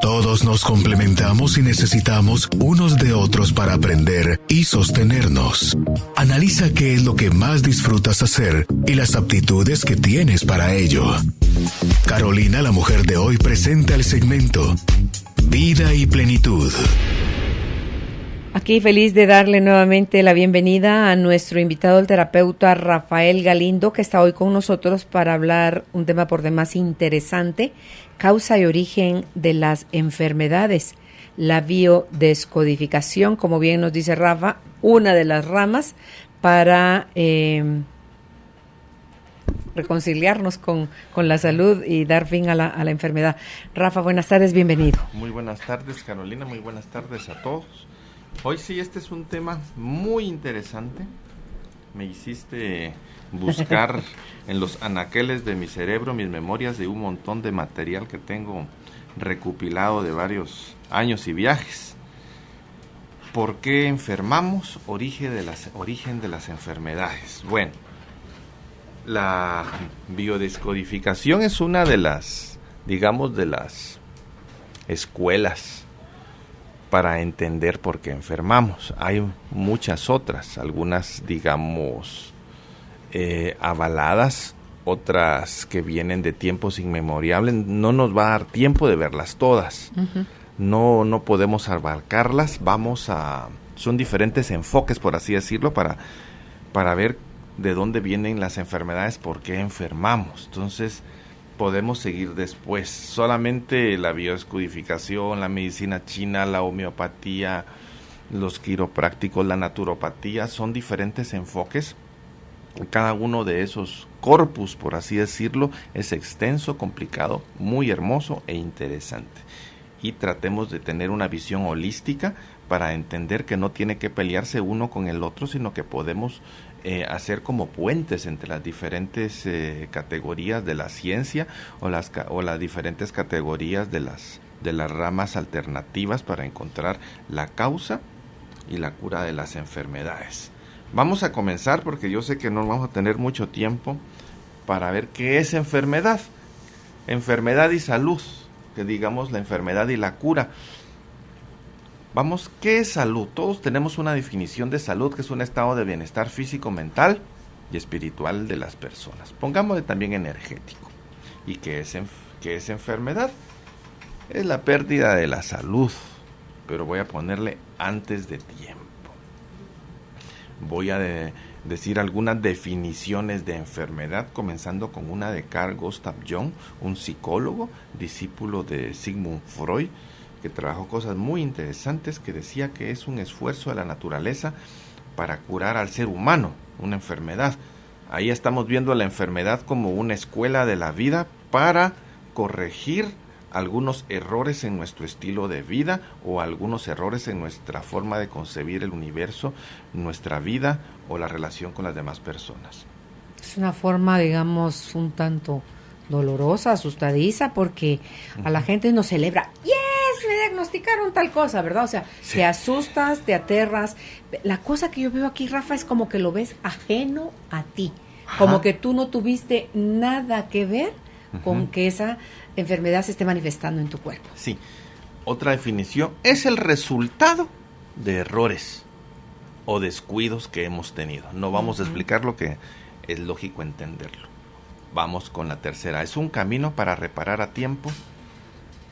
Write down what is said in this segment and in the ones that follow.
Todos nos complementamos y necesitamos unos de otros para aprender y sostenernos. Analiza qué es lo que más disfrutas hacer y las aptitudes que tienes para ello. Carolina, la mujer de hoy, presenta el segmento Vida y Plenitud. Aquí feliz de darle nuevamente la bienvenida a nuestro invitado, el terapeuta Rafael Galindo, que está hoy con nosotros para hablar un tema por demás interesante, causa y origen de las enfermedades, la biodescodificación, como bien nos dice Rafa, una de las ramas para reconciliarnos con la salud y dar fin a la enfermedad. Rafa, buenas tardes, bienvenido. Muy buenas tardes, Carolina, muy buenas tardes a todos. Hoy sí, este es un tema muy interesante. Me hiciste buscar en los anaqueles de mi cerebro mis memorias de un montón de material que tengo recopilado de varios años y viajes. ¿Por qué enfermamos? Origen de las enfermedades. Bueno, la biodescodificación es una de las, digamos, de las escuelas para entender por qué enfermamos. Hay muchas otras, algunas, digamos, avaladas, otras que vienen de tiempos inmemorables. No nos va a dar tiempo de verlas todas. Uh-huh. No podemos abarcarlas. Son diferentes enfoques, por así decirlo, para ver de dónde vienen las enfermedades, por qué enfermamos. Entonces, podemos seguir después. Solamente la biodescodificación, la medicina china, la homeopatía, los quiroprácticos, la naturopatía, son diferentes enfoques. Cada uno de esos corpus, por así decirlo, es extenso, complicado, muy hermoso e interesante. Y tratemos de tener una visión holística para entender que no tiene que pelearse uno con el otro, sino que podemos hacer como puentes entre las diferentes categorías de la ciencia o las diferentes categorías de las ramas alternativas para encontrar la causa y la cura de las enfermedades. Vamos a comenzar porque yo sé que no vamos a tener mucho tiempo para ver qué es enfermedad. Enfermedad y salud, que digamos la enfermedad y la cura. Vamos, ¿qué es salud? Todos tenemos una definición de salud, que es un estado de bienestar físico, mental y espiritual de las personas. Pongámosle también energético. ¿Y qué es enfermedad? Es la pérdida de la salud, pero voy a ponerle antes de tiempo. Voy a decir algunas definiciones de enfermedad, comenzando con una de Carl Gustav Jung, un psicólogo, discípulo de Sigmund Freud, que trabajó cosas muy interesantes, que decía que es un esfuerzo de la naturaleza para curar al ser humano una enfermedad. Ahí estamos viendo la enfermedad como una escuela de la vida para corregir algunos errores en nuestro estilo de vida o algunos errores en nuestra forma de concebir el universo, nuestra vida o la relación con las demás personas. Es una forma, digamos, un tanto dolorosa, asustadiza, porque a la gente no celebra. ¡Yes! Me diagnosticaron tal cosa, ¿verdad? O sea, sí. Te asustas, te aterras. La cosa que yo veo aquí, Rafa, es como que lo ves ajeno a ti. Ajá. Como que tú no tuviste nada que ver con que esa enfermedad se esté manifestando en tu cuerpo. Sí. Otra definición es el resultado de errores o descuidos que hemos tenido. No vamos a explicar lo que es lógico entenderlo. Vamos con la tercera. Es un camino para reparar a tiempo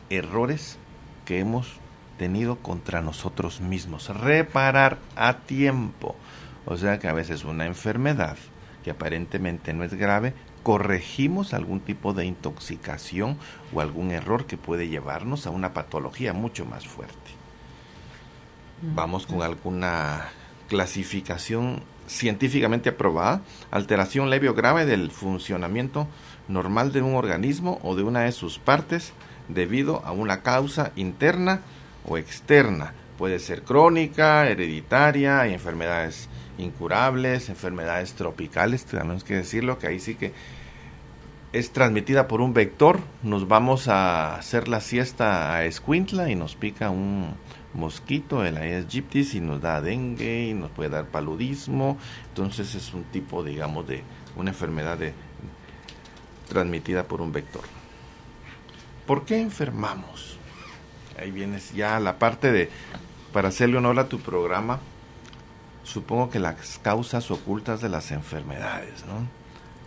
errores que hemos tenido contra nosotros mismos. Reparar a tiempo. O sea que a veces una enfermedad que aparentemente no es grave, corregimos algún tipo de intoxicación o algún error que puede llevarnos a una patología mucho más fuerte. Vamos con alguna clasificación científicamente aprobada. Alteración leve o grave del funcionamiento normal de un organismo o de una de sus partes debido a una causa interna o externa. Puede ser crónica, hereditaria, hay enfermedades incurables, enfermedades tropicales, tenemos que decirlo, que ahí sí que es transmitida por un vector. Nos vamos a hacer la siesta a Escuintla y nos pica un mosquito, el Aedes aegypti, y nos da dengue y nos puede dar paludismo. Entonces es un tipo, digamos, de una enfermedad transmitida por un vector. ¿Por qué enfermamos? Ahí vienes ya la parte para hacerle honor a tu programa, supongo que las causas ocultas de las enfermedades, ¿no?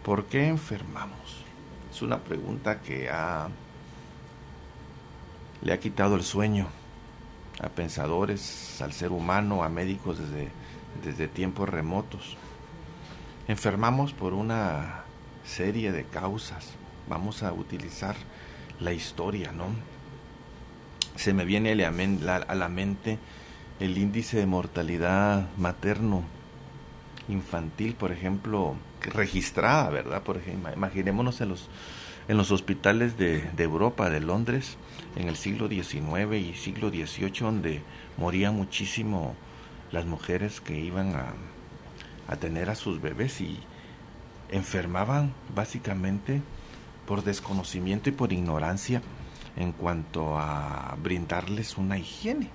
¿Por qué enfermamos? Es una pregunta que le ha quitado el sueño a pensadores, al ser humano, a médicos desde tiempos remotos. Enfermamos por una serie de causas. Vamos a utilizar la historia, ¿no? Se me viene a la mente el índice de mortalidad materno infantil, por ejemplo, registrada, ¿verdad? Por ejemplo, imaginémonos en los hospitales de Europa, de Londres, en el siglo XIX y siglo XVIII, donde morían muchísimo las mujeres que iban a tener a sus bebés y enfermaban básicamente por desconocimiento y por ignorancia en cuanto a brindarles una higiene.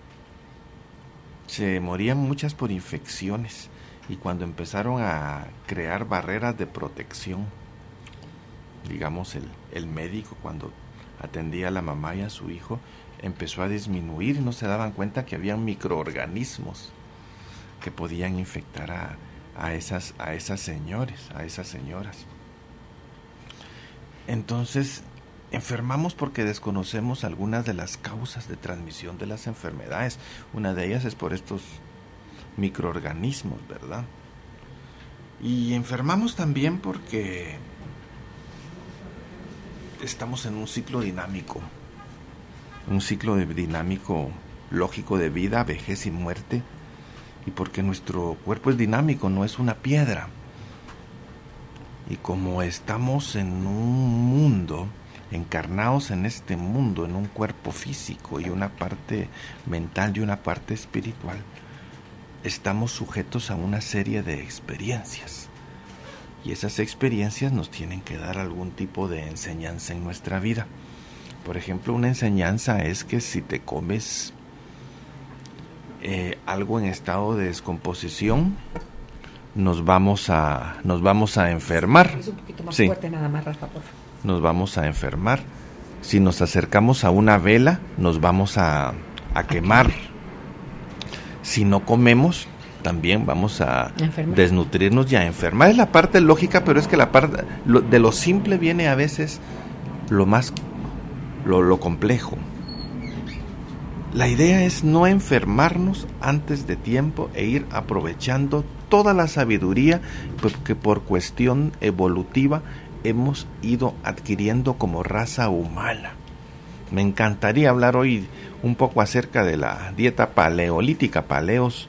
Se morían muchas por infecciones, y cuando empezaron a crear barreras de protección, digamos el médico cuando atendía a la mamá y a su hijo empezó a disminuir, y no se daban cuenta que había microorganismos que podían infectar a esas señoras. Entonces, enfermamos porque desconocemos algunas de las causas de transmisión de las enfermedades. Una de ellas es por estos microorganismos, ¿verdad? Y enfermamos también porque estamos en un ciclo dinámico lógico de vida, vejez y muerte, y porque nuestro cuerpo es dinámico, no es una piedra. Y como estamos en un mundo, encarnados en este mundo, en un cuerpo físico y una parte mental y una parte espiritual, estamos sujetos a una serie de experiencias. Y esas experiencias nos tienen que dar algún tipo de enseñanza en nuestra vida. Por ejemplo, una enseñanza es que si te comes algo en estado de descomposición, nos vamos a enfermar. Es un poquito más sí. Fuerte nada más, Rafa, por favor. Nos vamos a enfermar. Si nos acercamos a una vela, nos vamos a quemar. Si no comemos, también vamos a desnutrirnos y a enfermar. Es la parte lógica, pero es que la parte de lo simple viene a veces lo complejo. La idea es no enfermarnos antes de tiempo e ir aprovechando toda la sabiduría que por cuestión evolutiva hemos ido adquiriendo como raza humana. Me encantaría hablar hoy un poco acerca de la dieta paleolítica, paleos,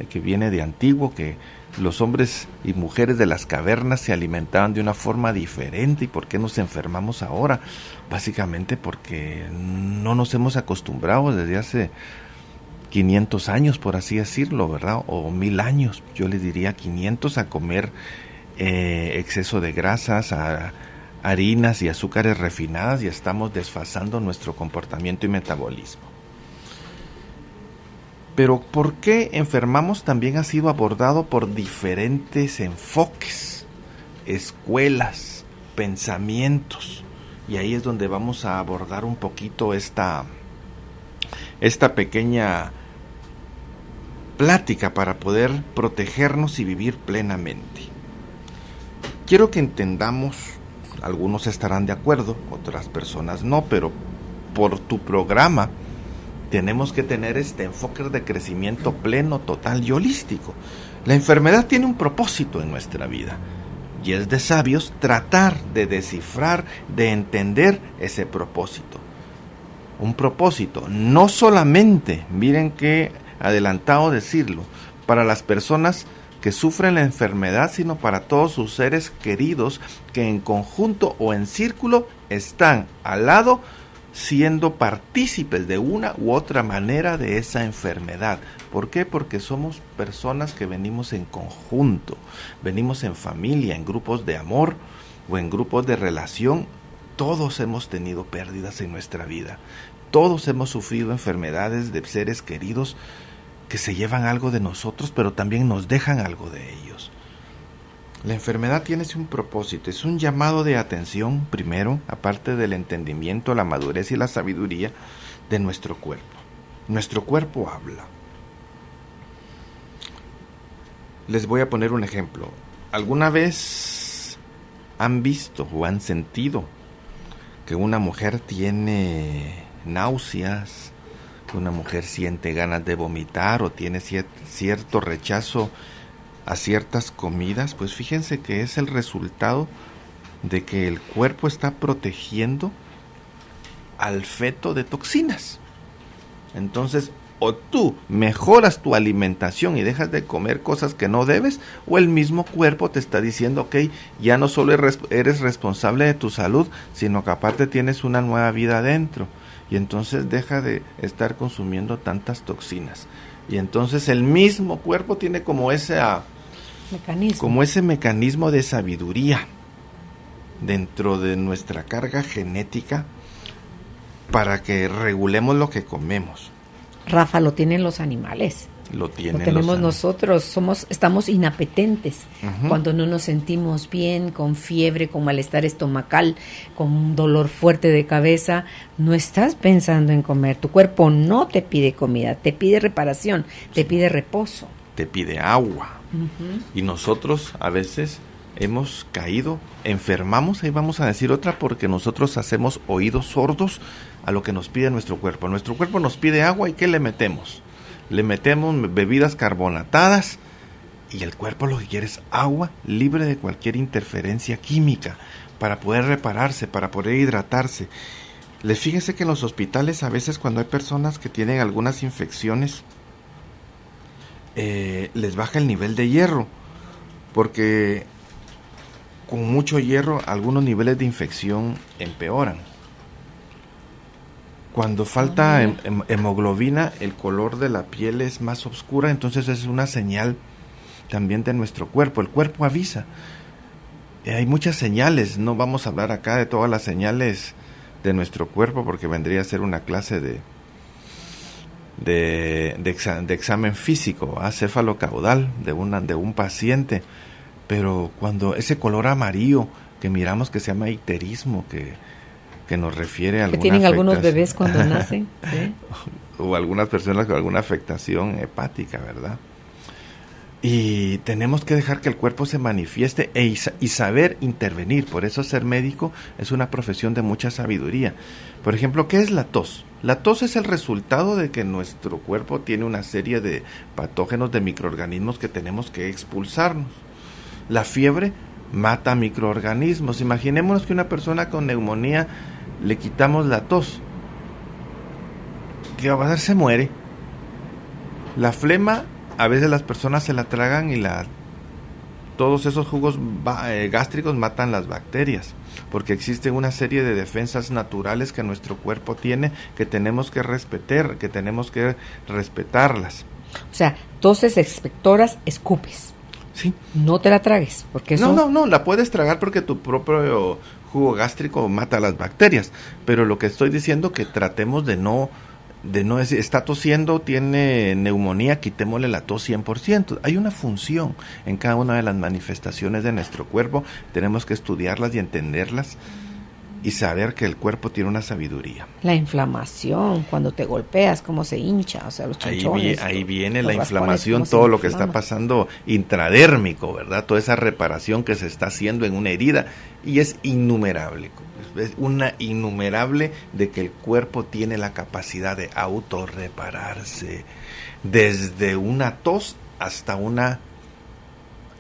que viene de antiguo, que los hombres y mujeres de las cavernas se alimentaban de una forma diferente. ¿Y por qué nos enfermamos ahora? Básicamente porque no nos hemos acostumbrado desde hace 500 años, por así decirlo, ¿verdad? O 1000 años, yo les diría 500, a comer exceso de grasas, a harinas y azúcares refinadas, y estamos desfasando nuestro comportamiento y metabolismo. Pero ¿por qué enfermamos? También ha sido abordado por diferentes enfoques, escuelas, pensamientos, y ahí es donde vamos a abordar un poquito esta pequeña plática para poder protegernos y vivir plenamente. Quiero que entendamos, algunos estarán de acuerdo, otras personas no, pero por tu programa tenemos que tener este enfoque de crecimiento pleno, total y holístico. La enfermedad tiene un propósito en nuestra vida, y es de sabios tratar de descifrar, de entender ese propósito. Un propósito, no solamente, miren qué adelantado decirlo, para las personas que sufren la enfermedad, sino para todos sus seres queridos que en conjunto o en círculo están al lado, siendo partícipes de una u otra manera de esa enfermedad. ¿Por qué? Porque somos personas que venimos en conjunto, venimos en familia, en grupos de amor o en grupos de relación. Todos hemos tenido pérdidas en nuestra vida, todos hemos sufrido enfermedades de seres queridos que se llevan algo de nosotros, pero también nos dejan algo de ellos. La enfermedad tiene un propósito, es un llamado de atención, primero, aparte del entendimiento, la madurez y la sabiduría de nuestro cuerpo. Nuestro cuerpo habla. Les voy a poner un ejemplo. ¿Alguna vez han visto o han sentido que una mujer tiene náuseas, que una mujer siente ganas de vomitar o tiene cierto rechazo a ciertas comidas? Pues fíjense que es el resultado de que el cuerpo está protegiendo al feto de toxinas. Entonces, o tú mejoras tu alimentación y dejas de comer cosas que no debes, o el mismo cuerpo te está diciendo, ok, ya no solo eres responsable de tu salud, sino que aparte tienes una nueva vida adentro, y entonces deja de estar consumiendo tantas toxinas. Y entonces el mismo cuerpo tiene como ese mecanismo de sabiduría dentro de nuestra carga genética para que regulemos lo que comemos. Rafa, lo tienen los animales. Lo tenemos nosotros, estamos inapetentes cuando no nos sentimos bien, con fiebre, con malestar estomacal, con un dolor fuerte de cabeza. No estás pensando en comer, tu cuerpo no te pide comida, te pide reparación, te pide reposo. Te pide agua. Y nosotros a veces hemos caído, enfermamos, ahí vamos a decir otra, porque nosotros hacemos oídos sordos a lo que nos pide nuestro cuerpo. Nuestro cuerpo nos pide agua, ¿y qué le metemos? Le metemos bebidas carbonatadas, y el cuerpo lo que quiere es agua libre de cualquier interferencia química para poder repararse, para poder hidratarse. Fíjense que en los hospitales a veces cuando hay personas que tienen algunas infecciones, les baja el nivel de hierro, porque con mucho hierro algunos niveles de infección empeoran. Cuando falta hemoglobina, el color de la piel es más oscura, entonces es una señal también de nuestro cuerpo. El cuerpo avisa. Hay muchas señales, no vamos a hablar acá de todas las señales de nuestro cuerpo, porque vendría a ser una clase de examen físico, céfalo-caudal de un paciente. Pero cuando ese color amarillo que miramos, que se llama icterismo, que nos refiere a alguna que tienen algunos bebés cuando nacen, ¿sí? O algunas personas con alguna afectación hepática, ¿verdad? Y tenemos que dejar que el cuerpo se manifieste y saber intervenir. Por eso ser médico es una profesión de mucha sabiduría. Por ejemplo, ¿qué es la tos? La tos es el resultado de que nuestro cuerpo tiene una serie de patógenos, de microorganismos que tenemos que expulsarnos. La fiebre mata microorganismos. Imaginémonos que una persona con neumonía le quitamos la tos. ¿Qué va a pasar? Se muere. La flema, a veces las personas se la tragan y todos esos jugos gástricos matan las bacterias, porque existe una serie de defensas naturales que nuestro cuerpo tiene, que tenemos que respetar, que tenemos que respetarlas. O sea, toses expectoras, escupes. Sí. No te la tragues, porque eso... No, la puedes tragar porque tu propio jugo gástrico mata las bacterias, pero lo que estoy diciendo que tratemos de no decir, está tosiendo, tiene neumonía, quitémosle la tos 100%. Hay una función en cada una de las manifestaciones de nuestro cuerpo, tenemos que estudiarlas y entenderlas y saber que el cuerpo tiene una sabiduría. La inflamación, cuando te golpeas, cómo se hincha, o sea, los chinchones. Ahí viene la inflamación, todo lo que está pasando intradérmico, ¿verdad? Toda esa reparación que se está haciendo en una herida, y es innumerable. Es una innumerable de que el cuerpo tiene la capacidad de autorrepararse, desde una tos hasta una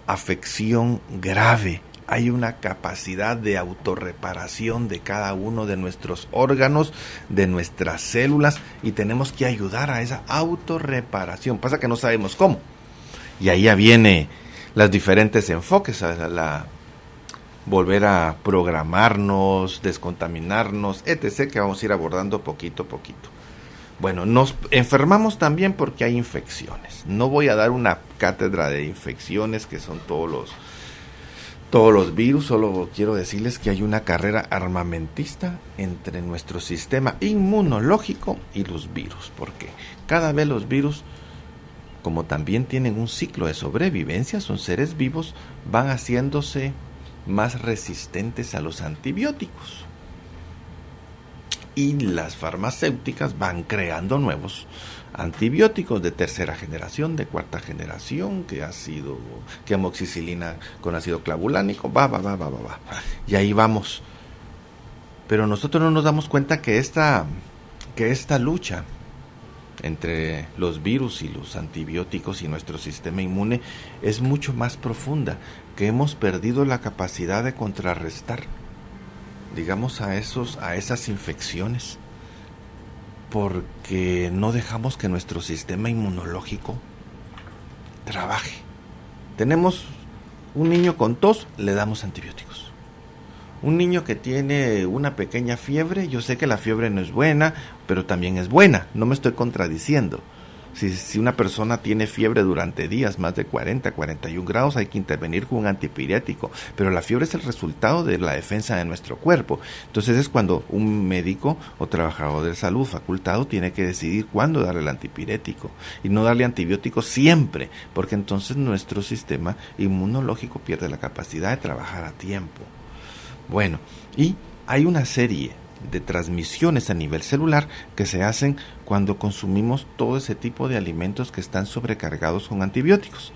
afección grave. Hay una capacidad de autorreparación de cada uno de nuestros órganos, de nuestras células, y tenemos que ayudar a esa autorreparación. Pasa que no sabemos cómo. Y ahí ya viene los diferentes enfoques, volver a programarnos, descontaminarnos, etc., que vamos a ir abordando poquito a poquito. Bueno, nos enfermamos también porque hay infecciones. No voy a dar una cátedra de infecciones, que son todos los virus, solo quiero decirles que hay una carrera armamentista entre nuestro sistema inmunológico y los virus, porque cada vez los virus como también tienen un ciclo de sobrevivencia, son seres vivos, van haciéndose más resistentes a los antibióticos. Y las farmacéuticas van creando nuevos antibióticos de tercera generación, de cuarta generación, que amoxicilina con ácido clavulánico, va. Y ahí vamos. Pero nosotros no nos damos cuenta que esta lucha entre los virus y los antibióticos y nuestro sistema inmune es mucho más profunda, que hemos perdido la capacidad de contrarrestar, digamos, a esas infecciones, porque no dejamos que nuestro sistema inmunológico trabaje. Tenemos un niño con tos, le damos antibióticos. Un niño que tiene una pequeña fiebre, yo sé que la fiebre no es buena, pero también es buena, no me estoy contradiciendo. Si una persona tiene fiebre durante días, más de 40, 41 grados, hay que intervenir con un antipirético, pero la fiebre es el resultado de la defensa de nuestro cuerpo. Entonces es cuando un médico o trabajador de salud facultado tiene que decidir cuándo darle el antipirético y no darle antibióticos siempre, porque entonces nuestro sistema inmunológico pierde la capacidad de trabajar a tiempo. Bueno, y hay una serie de transmisiones a nivel celular que se hacen cuando consumimos todo ese tipo de alimentos que están sobrecargados con antibióticos.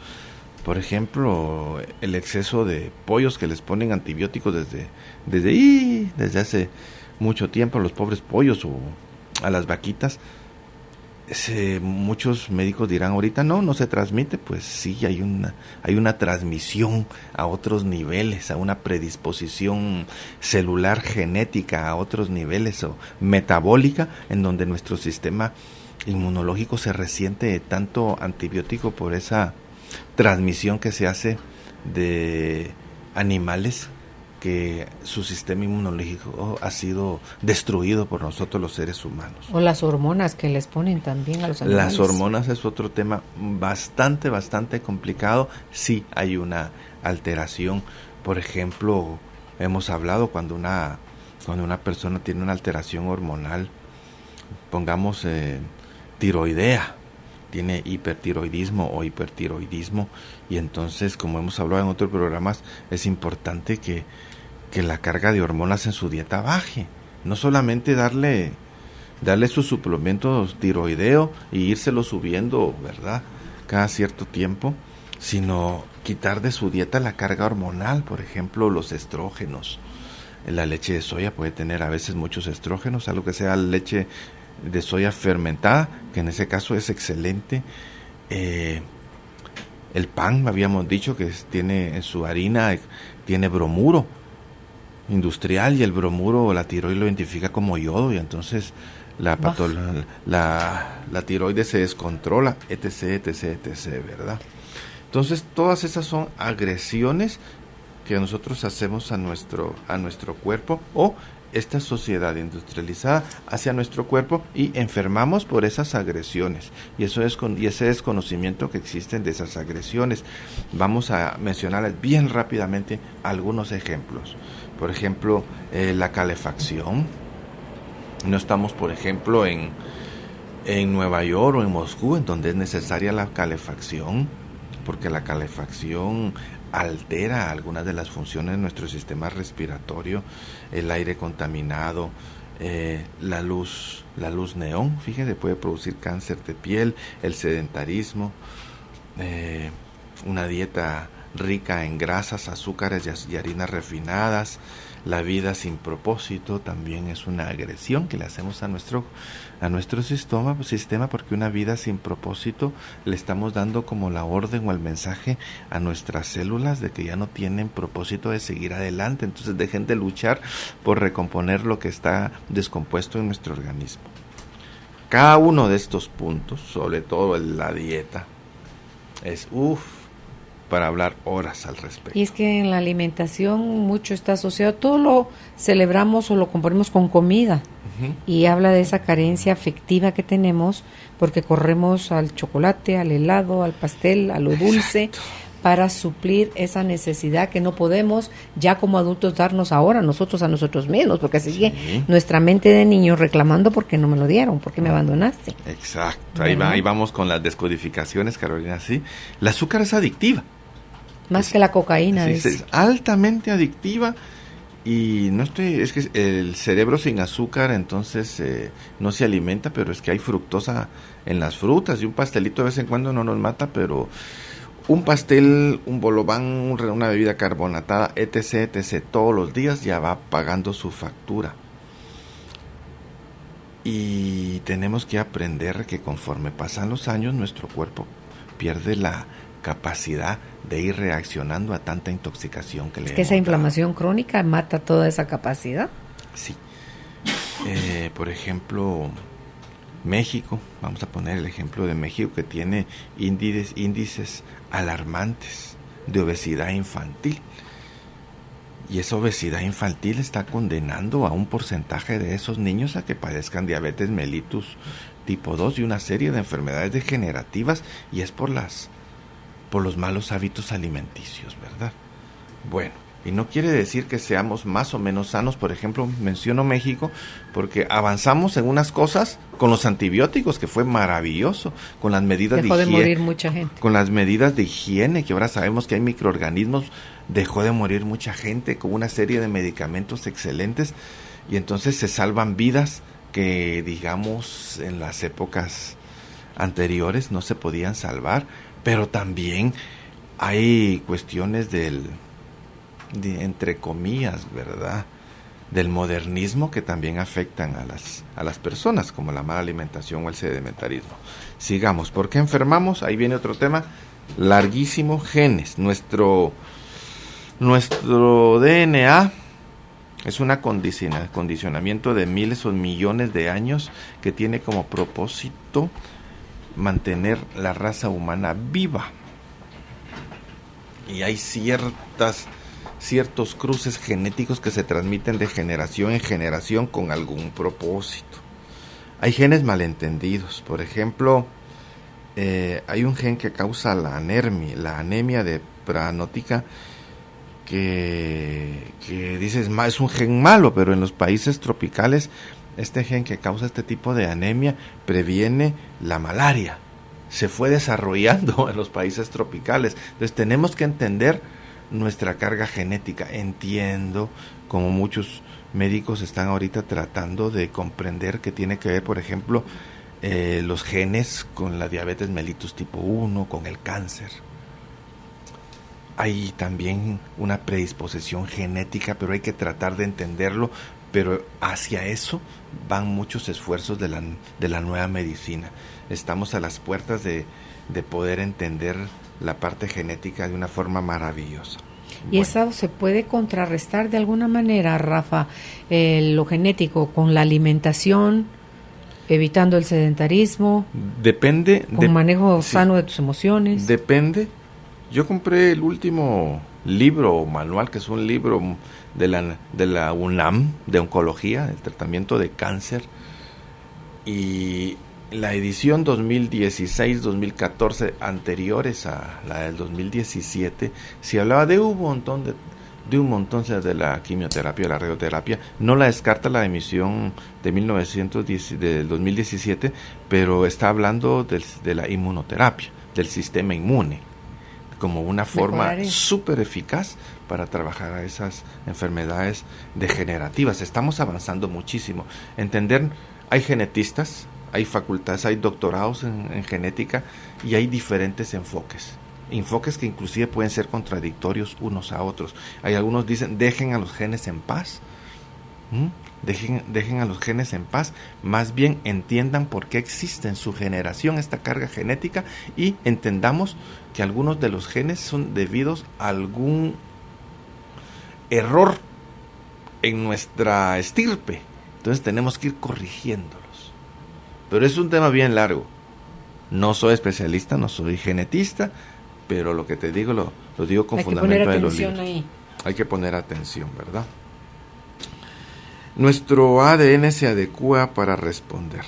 Por ejemplo, el exceso de pollos que les ponen antibióticos desde hace mucho tiempo a los pobres pollos o a las vaquitas. Muchos médicos dirán ahorita no se transmite. Pues sí, hay una transmisión a otros niveles, a una predisposición celular genética a otros niveles o metabólica, en donde nuestro sistema inmunológico se resiente de tanto antibiótico por esa transmisión que se hace de animales que su sistema inmunológico ha sido destruido por nosotros los seres humanos. O las hormonas que les ponen también a los animales. Las hormonas es otro tema bastante complicado. Sí hay una alteración. Por ejemplo, hemos hablado cuando una persona tiene una alteración hormonal, pongamos tiroidea, tiene hipertiroidismo o hipertiroidismo, y entonces, como hemos hablado en otros programas, es importante que la carga de hormonas en su dieta baje. No solamente darle sus suplementos tiroideo y írselo subiendo, ¿verdad?, cada cierto tiempo, sino quitar de su dieta la carga hormonal. Por ejemplo, los estrógenos. La leche de soya puede tener a veces muchos estrógenos, algo que sea leche de soya fermentada, que en ese caso es excelente. El pan, habíamos dicho que tiene en su harina, tiene bromuro industrial, y el bromuro la tiroides lo identifica como yodo, y entonces la tiroides se descontrola, etc, ¿verdad? Entonces todas esas son agresiones que nosotros hacemos a nuestro cuerpo, o esta sociedad industrializada hacia nuestro cuerpo, y enfermamos por esas agresiones, y ese desconocimiento que existen de esas agresiones. Vamos a mencionarles bien rápidamente algunos ejemplos. Por ejemplo, la calefacción. No estamos, por ejemplo, en Nueva York o en Moscú, en donde es necesaria la calefacción, porque la calefacción altera algunas de las funciones de nuestro sistema respiratorio, el aire contaminado, la luz neón, fíjense, puede producir cáncer de piel, el sedentarismo, una dieta rica en grasas, azúcares y harinas refinadas. La vida sin propósito también es una agresión que le hacemos a nuestro sistema, porque una vida sin propósito le estamos dando como la orden o el mensaje a nuestras células de que ya no tienen propósito de seguir adelante. Entonces dejen de luchar por recomponer lo que está descompuesto en nuestro organismo. Cada uno de estos puntos, sobre todo la dieta, es para hablar horas al respecto. Y es que en la alimentación mucho está asociado, todo lo celebramos o lo componemos con comida, y habla de esa carencia afectiva que tenemos, porque corremos al chocolate, al helado, al pastel, a lo dulce. Exacto. para suplir esa necesidad que no podemos ya como adultos darnos ahora nosotros a nosotros mismos, porque sigue nuestra mente de niño reclamando porque no me lo dieron, porque me abandonaste. Exacto, ahí vamos con las descodificaciones, Carolina, sí. El azúcar es adictiva. Más que la cocaína. Sí, es altamente adictiva. Y es que el cerebro sin azúcar entonces no se alimenta, pero es que hay fructosa en las frutas y un pastelito de vez en cuando no nos mata, pero un pastel, un bolobán, una bebida carbonatada, etc., todos los días ya va pagando su factura. Y tenemos que aprender que conforme pasan los años nuestro cuerpo pierde la capacidad de ir reaccionando a tanta intoxicación que le hemos que esa inflamación crónica mata toda esa capacidad. Sí. Por ejemplo, México, vamos a poner el ejemplo de México, que tiene índices alarmantes de obesidad infantil. Y esa obesidad infantil está condenando a un porcentaje de esos niños a que padezcan diabetes mellitus tipo 2 y una serie de enfermedades degenerativas, y es por los malos hábitos alimenticios, ¿verdad? Bueno, y no quiere decir que seamos más o menos sanos. Por ejemplo, menciono México porque avanzamos en unas cosas con los antibióticos, que fue maravilloso, con las medidas dejó de morir mucha gente. Con las medidas de higiene, que ahora sabemos que hay microorganismos, dejó de morir mucha gente con una serie de medicamentos excelentes, y entonces se salvan vidas que, digamos, en las épocas anteriores no se podían salvar. Pero también hay cuestiones entre comillas, ¿verdad?, del modernismo que también afectan a las personas, como la mala alimentación o el sedentarismo. Sigamos, ¿por qué enfermamos? Ahí viene otro tema larguísimo, genes. Nuestro DNA es un acondicionamiento de miles o millones de años que tiene como propósito mantener la raza humana viva, y hay ciertos cruces genéticos que se transmiten de generación en generación con algún propósito. Hay genes malentendidos. Por ejemplo, hay un gen que causa la anemia de Pranótica, que dices, es un gen malo, pero en los países tropicales este gen que causa este tipo de anemia previene la malaria. Se fue desarrollando en los países tropicales. Entonces tenemos que entender nuestra carga genética. Entiendo como muchos médicos están ahorita tratando de comprender que tiene que ver, por ejemplo, los genes con la diabetes mellitus tipo 1, con el cáncer. Hay también una predisposición genética, pero hay que tratar de entenderlo. Pero hacia eso van muchos esfuerzos de la nueva medicina. Estamos a las puertas de poder entender la parte genética de una forma maravillosa. ¿Y eso se puede contrarrestar de alguna manera, Rafa, lo genético, con la alimentación, evitando el sedentarismo? Depende. Con manejo sano de tus emociones. Depende. Yo compré el último libro o manual, que es un libro de la UNAM, de oncología, el tratamiento de cáncer, y la edición 2016-2014, anteriores a la del 2017, se hablaba de un montón de la quimioterapia, de la radioterapia. No la descarta la emisión de del 2017, pero está hablando de la inmunoterapia, del sistema inmune, como una forma súper eficaz para trabajar a esas enfermedades degenerativas. Estamos avanzando muchísimo. Entender, hay genetistas, hay facultades, hay doctorados en genética, y hay diferentes enfoques que inclusive pueden ser contradictorios unos a otros. Hay algunos dicen, dejen a los genes en paz. Dejen a los genes en paz, más bien entiendan por qué existe en su generación esta carga genética, y entendamos que algunos de los genes son debidos a algún error en nuestra estirpe, entonces tenemos que ir corrigiéndolos. Pero es un tema bien largo. No soy especialista, no soy genetista, pero lo que te digo lo digo con fundamento de los libros. Hay que poner atención, ¿verdad? Nuestro ADN se adecua para responder,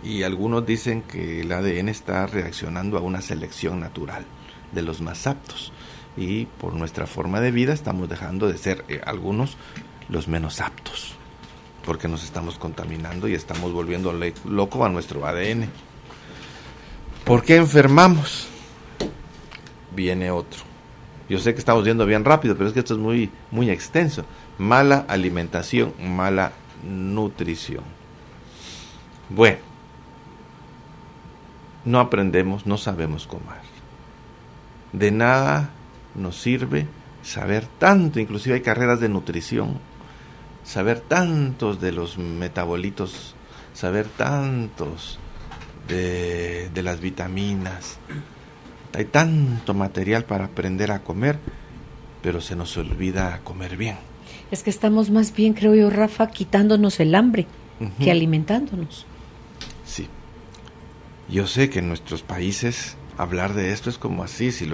y algunos dicen que el ADN está reaccionando a una selección natural. de los más aptos. Y por nuestra forma de vida estamos dejando de ser algunos los menos aptos, porque nos estamos contaminando y estamos volviendo loco a nuestro ADN. ¿Por qué enfermamos? Viene otro. Yo sé que estamos yendo bien rápido, pero es que esto es muy, muy extenso. Mala alimentación, mala nutrición. Bueno, no aprendemos, no sabemos comer. De nada nos sirve saber tanto, inclusive hay carreras de nutrición, saber tantos de los metabolitos, saber tantos de las vitaminas. Hay tanto material para aprender a comer, pero se nos olvida comer bien. Es que estamos más bien, creo yo, Rafa, quitándonos el hambre que alimentándonos. Sí. Yo sé que en nuestros países hablar de esto es como así, si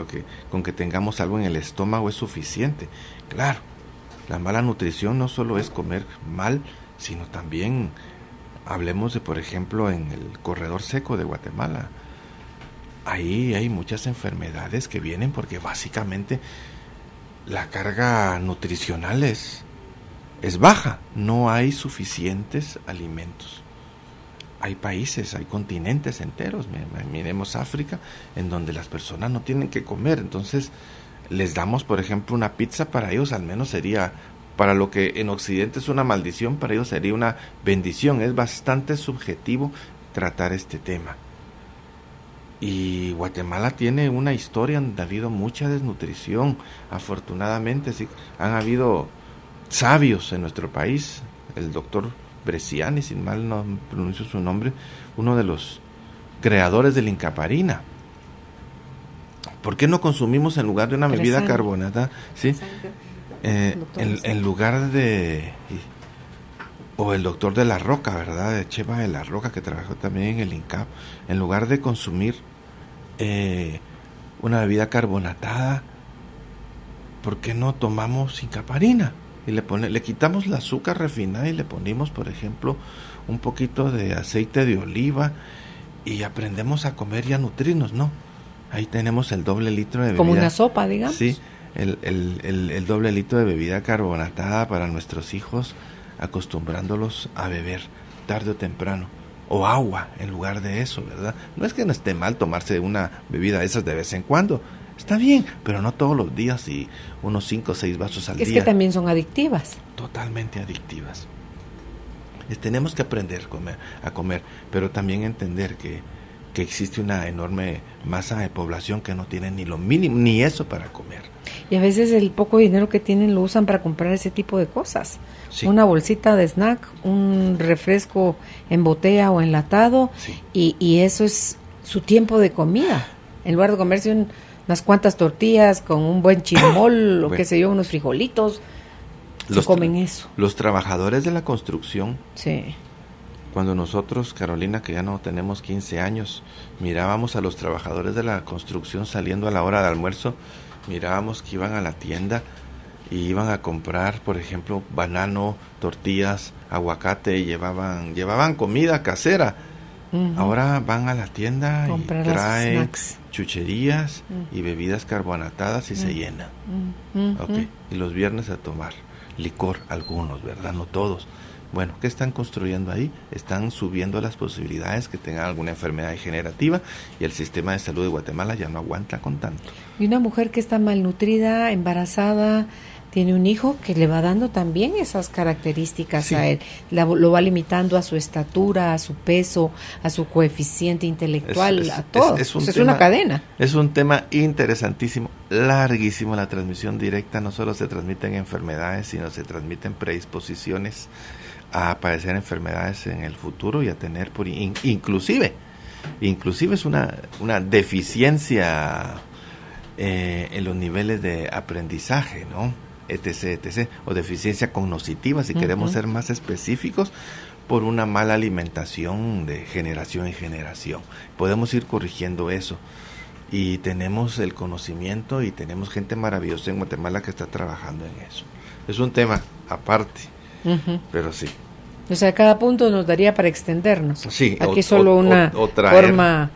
con que tengamos algo en el estómago es suficiente. Claro, la mala nutrición no solo es comer mal, sino también, hablemos de, por ejemplo, en el corredor seco de Guatemala. Ahí hay muchas enfermedades que vienen porque básicamente la carga nutricional es baja, no hay suficientes alimentos. Hay países, hay continentes enteros, miremos África, en donde las personas no tienen que comer, entonces les damos, por ejemplo, una pizza, para ellos al menos sería, para lo que en Occidente es una maldición, para ellos sería una bendición. Es bastante subjetivo tratar este tema. Y Guatemala tiene una historia donde ha habido mucha desnutrición. Afortunadamente, sí, han habido sabios en nuestro país. El doctor Bresciani, sin mal no pronuncio su nombre, uno de los creadores de la incaparina. ¿Por qué no consumimos en lugar de una bebida carbonatada? ¿Sí? En lugar de... O el doctor de la Roca, ¿verdad? De Cheva de la Roca, que trabajó también en el INCAP. En lugar de consumir una bebida carbonatada, ¿por qué no tomamos incaparina? Y le quitamos el azúcar refinada y le ponemos, por ejemplo, un poquito de aceite de oliva y aprendemos a comer y a nutrirnos, ¿no? Ahí tenemos el doble litro de bebida. Como una sopa, digamos. Sí, el doble litro de bebida carbonatada para nuestros hijos, acostumbrándolos a beber tarde o temprano. O agua en lugar de eso, ¿verdad? No es que no esté mal tomarse una bebida de esas de vez en cuando. Está bien, pero no todos los días y unos 5 o 6 vasos al día. Es que también son adictivas. Totalmente adictivas. Tenemos que aprender a comer, pero también entender que existe una enorme masa de población que no tiene ni lo mínimo, ni eso para comer. Y a veces el poco dinero que tienen lo usan para comprar ese tipo de cosas. Sí. Una bolsita de snack, un refresco en botella o enlatado, sí. y eso es su tiempo de comida. En lugar de comerse unas cuantas tortillas con un buen chirmol o qué sé yo, unos frijolitos, comen eso. Los trabajadores de la construcción, sí. Cuando nosotros, Carolina, que ya no tenemos 15 años, mirábamos a los trabajadores de la construcción saliendo a la hora de almuerzo, mirábamos que iban a la tienda y iban a comprar, por ejemplo, banano, tortillas, aguacate, y llevaban comida casera. Uh-huh. Ahora van a la tienda comprar y traen chucherías y bebidas carbonatadas y se llenan. Okay. Y los viernes a tomar licor, algunos, ¿verdad? No todos. Bueno, ¿qué están construyendo ahí? Están subiendo las posibilidades que tengan alguna enfermedad degenerativa y el sistema de salud de Guatemala ya no aguanta con tanto. Y una mujer que está malnutrida, embarazada, tiene un hijo que le va dando también esas características, sí. A él. Lo va limitando a su estatura, a su peso, a su coeficiente intelectual, a todo. Es una cadena. Es un tema interesantísimo, larguísimo. La transmisión directa no solo se transmiten enfermedades, sino se transmiten predisposiciones a padecer enfermedades en el futuro y a tener inclusive es una deficiencia en los niveles de aprendizaje, ¿no? etc, o deficiencia cognitiva, si queremos ser más específicos, por una mala alimentación de generación en generación. Podemos ir corrigiendo eso y tenemos el conocimiento y tenemos gente maravillosa en Guatemala que está trabajando en eso. Es un tema aparte, pero sí. O sea, cada punto nos daría para extendernos. Sí, aquí solo una forma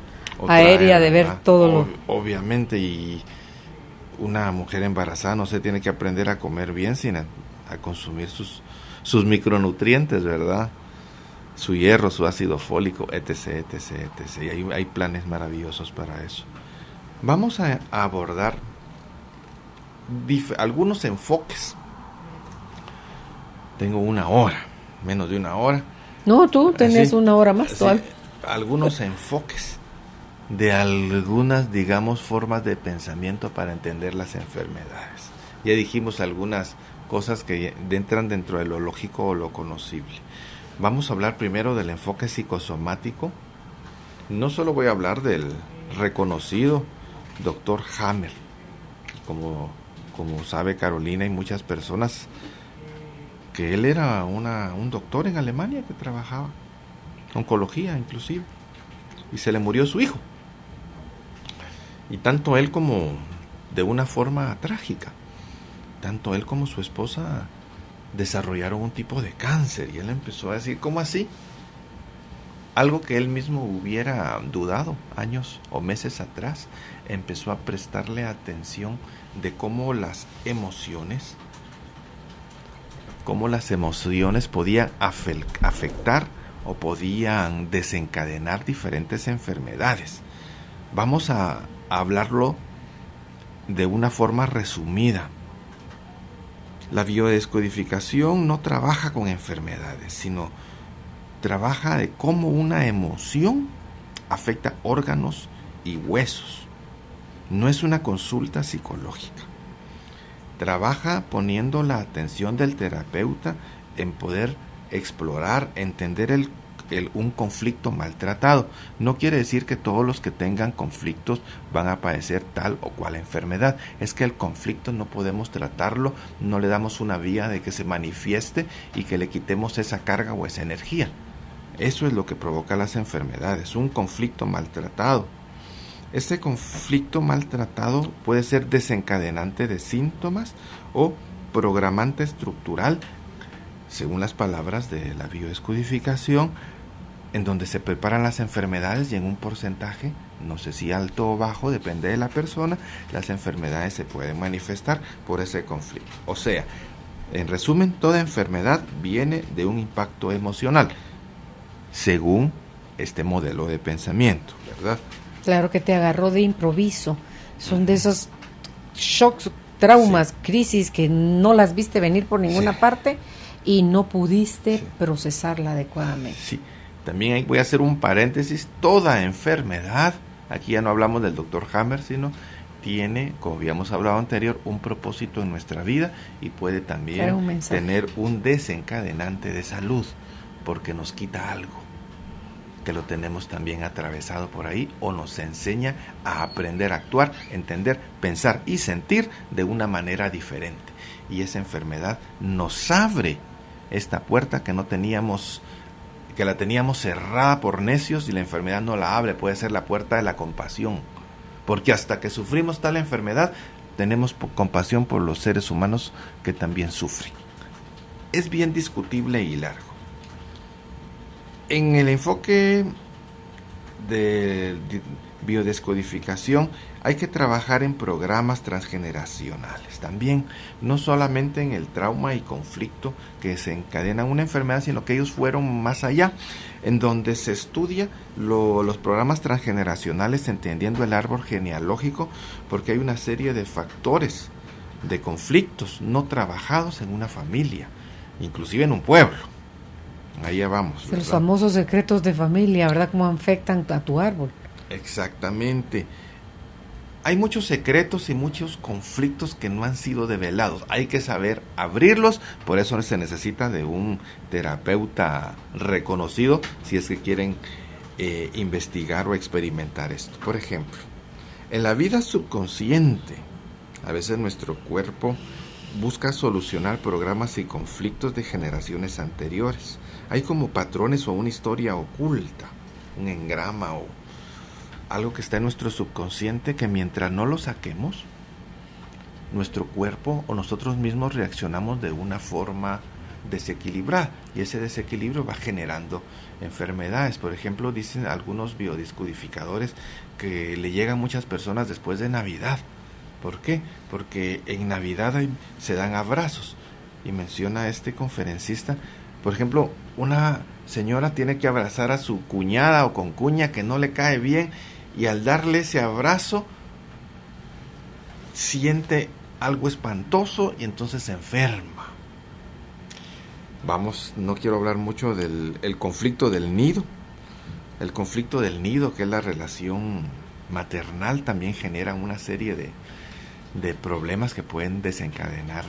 aérea de ver todo lo... Obviamente, y una mujer embarazada no se tiene que aprender a comer bien sin a consumir sus micronutrientes, ¿verdad? Su hierro, su ácido fólico, etc, etc, etc. Y hay planes maravillosos para eso. Vamos a abordar algunos enfoques. Tengo una hora, menos de una hora. No, tú tenés una hora más. Sí, algunos enfoques de algunas, digamos, formas de pensamiento para entender las enfermedades. Ya dijimos algunas cosas que entran dentro de lo lógico o lo conocible. Vamos a hablar primero del enfoque psicosomático. No solo voy a hablar del reconocido Dr. Hammer, como sabe Carolina y muchas personas, que él era un doctor en Alemania que trabajaba oncología inclusive, y se le murió su hijo, y tanto él como, de una forma trágica, tanto él como su esposa desarrollaron un tipo de cáncer, y él empezó a decir, ¿cómo así? Algo que él mismo hubiera dudado años o meses atrás, empezó a prestarle atención de cómo las emociones podían afectar o podían desencadenar diferentes enfermedades. Vamos a hablarlo de una forma resumida. La biodescodificación no trabaja con enfermedades, sino trabaja de cómo una emoción afecta órganos y huesos. No es una consulta psicológica. Trabaja poniendo la atención del terapeuta en poder explorar, entender un conflicto maltratado. No quiere decir que todos los que tengan conflictos van a padecer tal o cual enfermedad. Es que el conflicto no podemos tratarlo, no le damos una vía de que se manifieste y que le quitemos esa carga o esa energía. Eso es lo que provoca las enfermedades, un conflicto maltratado. Este conflicto maltratado puede ser desencadenante de síntomas o programante estructural, según las palabras de la biodescodificación, en donde se preparan las enfermedades y en un porcentaje, no sé si alto o bajo, depende de la persona, las enfermedades se pueden manifestar por ese conflicto. O sea, en resumen, toda enfermedad viene de un impacto emocional, según este modelo de pensamiento, ¿verdad? Claro, que te agarró de improviso. Son de esos shocks, traumas, crisis que no las viste venir por ninguna parte y no pudiste procesarla adecuadamente. Sí, también ahí voy a hacer un paréntesis. Toda enfermedad, aquí ya no hablamos del Dr. Hammer, sino tiene, como habíamos hablado anterior, un propósito en nuestra vida y puede también tener un desencadenante de salud, porque nos quita algo que lo tenemos también atravesado por ahí, o nos enseña a aprender a actuar, entender, pensar y sentir de una manera diferente. Y esa enfermedad nos abre esta puerta que la teníamos cerrada por necios, y la enfermedad no la abre, puede ser la puerta de la compasión. Porque hasta que sufrimos tal enfermedad, tenemos compasión por los seres humanos que también sufren. Es bien discutible y largo. En el enfoque de biodescodificación hay que trabajar en programas transgeneracionales también, no solamente en el trauma y conflicto que desencadenan una enfermedad, sino que ellos fueron más allá, en donde se estudia los programas transgeneracionales, entendiendo el árbol genealógico, porque hay una serie de factores de conflictos no trabajados en una familia, inclusive en un pueblo. Ahí ya vamos, ¿verdad? Los famosos secretos de familia, ¿verdad? Cómo afectan a tu árbol. Exactamente. Hay muchos secretos y muchos conflictos que no han sido develados. Hay que saber abrirlos, por eso se necesita de un terapeuta reconocido si es que quieren investigar o experimentar esto. Por ejemplo, en la vida subconsciente, a veces nuestro cuerpo busca solucionar programas y conflictos de generaciones anteriores. Hay como patrones o una historia oculta, un engrama o algo que está en nuestro subconsciente que mientras no lo saquemos, nuestro cuerpo o nosotros mismos reaccionamos de una forma desequilibrada, y ese desequilibrio va generando enfermedades. Por ejemplo, dicen algunos biodescodificadores que le llegan muchas personas después de Navidad. ¿Por qué? Porque en Navidad se dan abrazos, y menciona este conferencista, por ejemplo, una señora tiene que abrazar a su cuñada o concuña que no le cae bien, y al darle ese abrazo siente algo espantoso y entonces se enferma. No quiero hablar mucho del conflicto del nido. El conflicto del nido, que es la relación maternal, también genera una serie de problemas que pueden desencadenar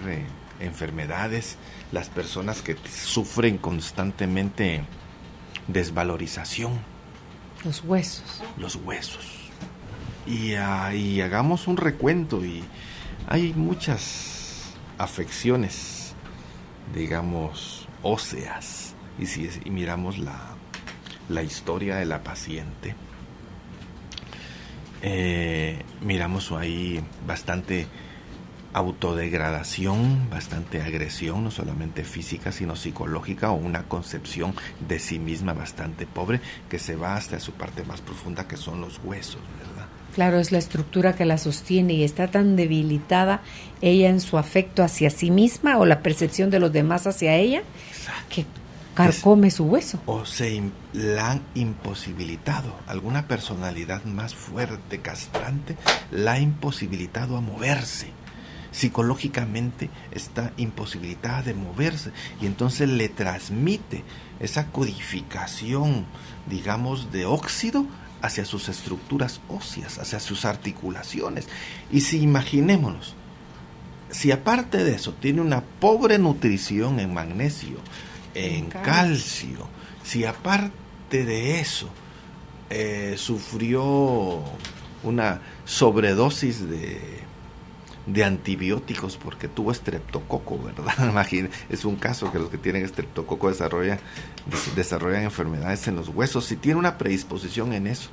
enfermedades. Las personas que sufren constantemente desvalorización. Los huesos. Y hagamos un recuento, y hay muchas afecciones, digamos, óseas. Y si miramos la historia de la paciente, miramos ahí bastante autodegradación, bastante agresión, no solamente física sino psicológica, o una concepción de sí misma bastante pobre, que se va hasta su parte más profunda, que son los huesos, ¿verdad? Claro, es la estructura que la sostiene, y está tan debilitada ella en su afecto hacia sí misma, o la percepción de los demás hacia ella, que carcome su hueso. O la han imposibilitado. Alguna personalidad más fuerte, castrante, la ha imposibilitado a moverse. Psicológicamente está imposibilitada de moverse, y entonces le transmite esa codificación, digamos, de óxido hacia sus estructuras óseas, hacia sus articulaciones. Y si imaginémonos, si aparte de eso tiene una pobre nutrición en magnesio, en calcio, si aparte de eso sufrió una sobredosis de antibióticos porque tuvo estreptococo, ¿verdad? Imagínense, es un caso que los que tienen estreptococo desarrollan enfermedades en los huesos. Si tiene una predisposición en eso,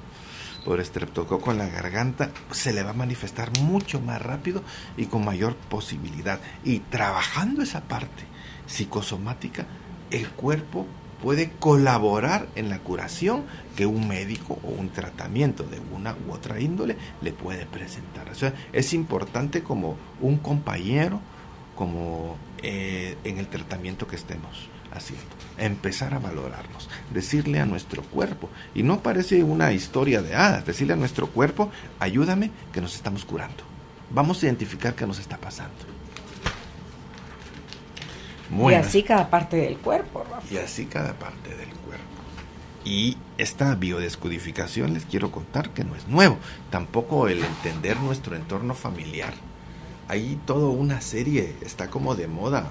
por estreptococo en la garganta, se le va a manifestar mucho más rápido y con mayor posibilidad. Y trabajando esa parte psicosomática, el cuerpo puede colaborar en la curación que un médico o un tratamiento de una u otra índole le puede presentar. O sea, es importante como un compañero, como en el tratamiento que estemos haciendo, empezar a valorarnos, decirle a nuestro cuerpo, y no parece una historia de hadas, decirle a nuestro cuerpo: ayúdame, que nos estamos curando, vamos a identificar qué nos está pasando. Bueno, y así cada parte del cuerpo, Rafa. Y así cada parte del cuerpo. Y esta biodescodificación, les quiero contar que no es nuevo, tampoco el entender nuestro entorno familiar. Hay toda una serie, está como de moda,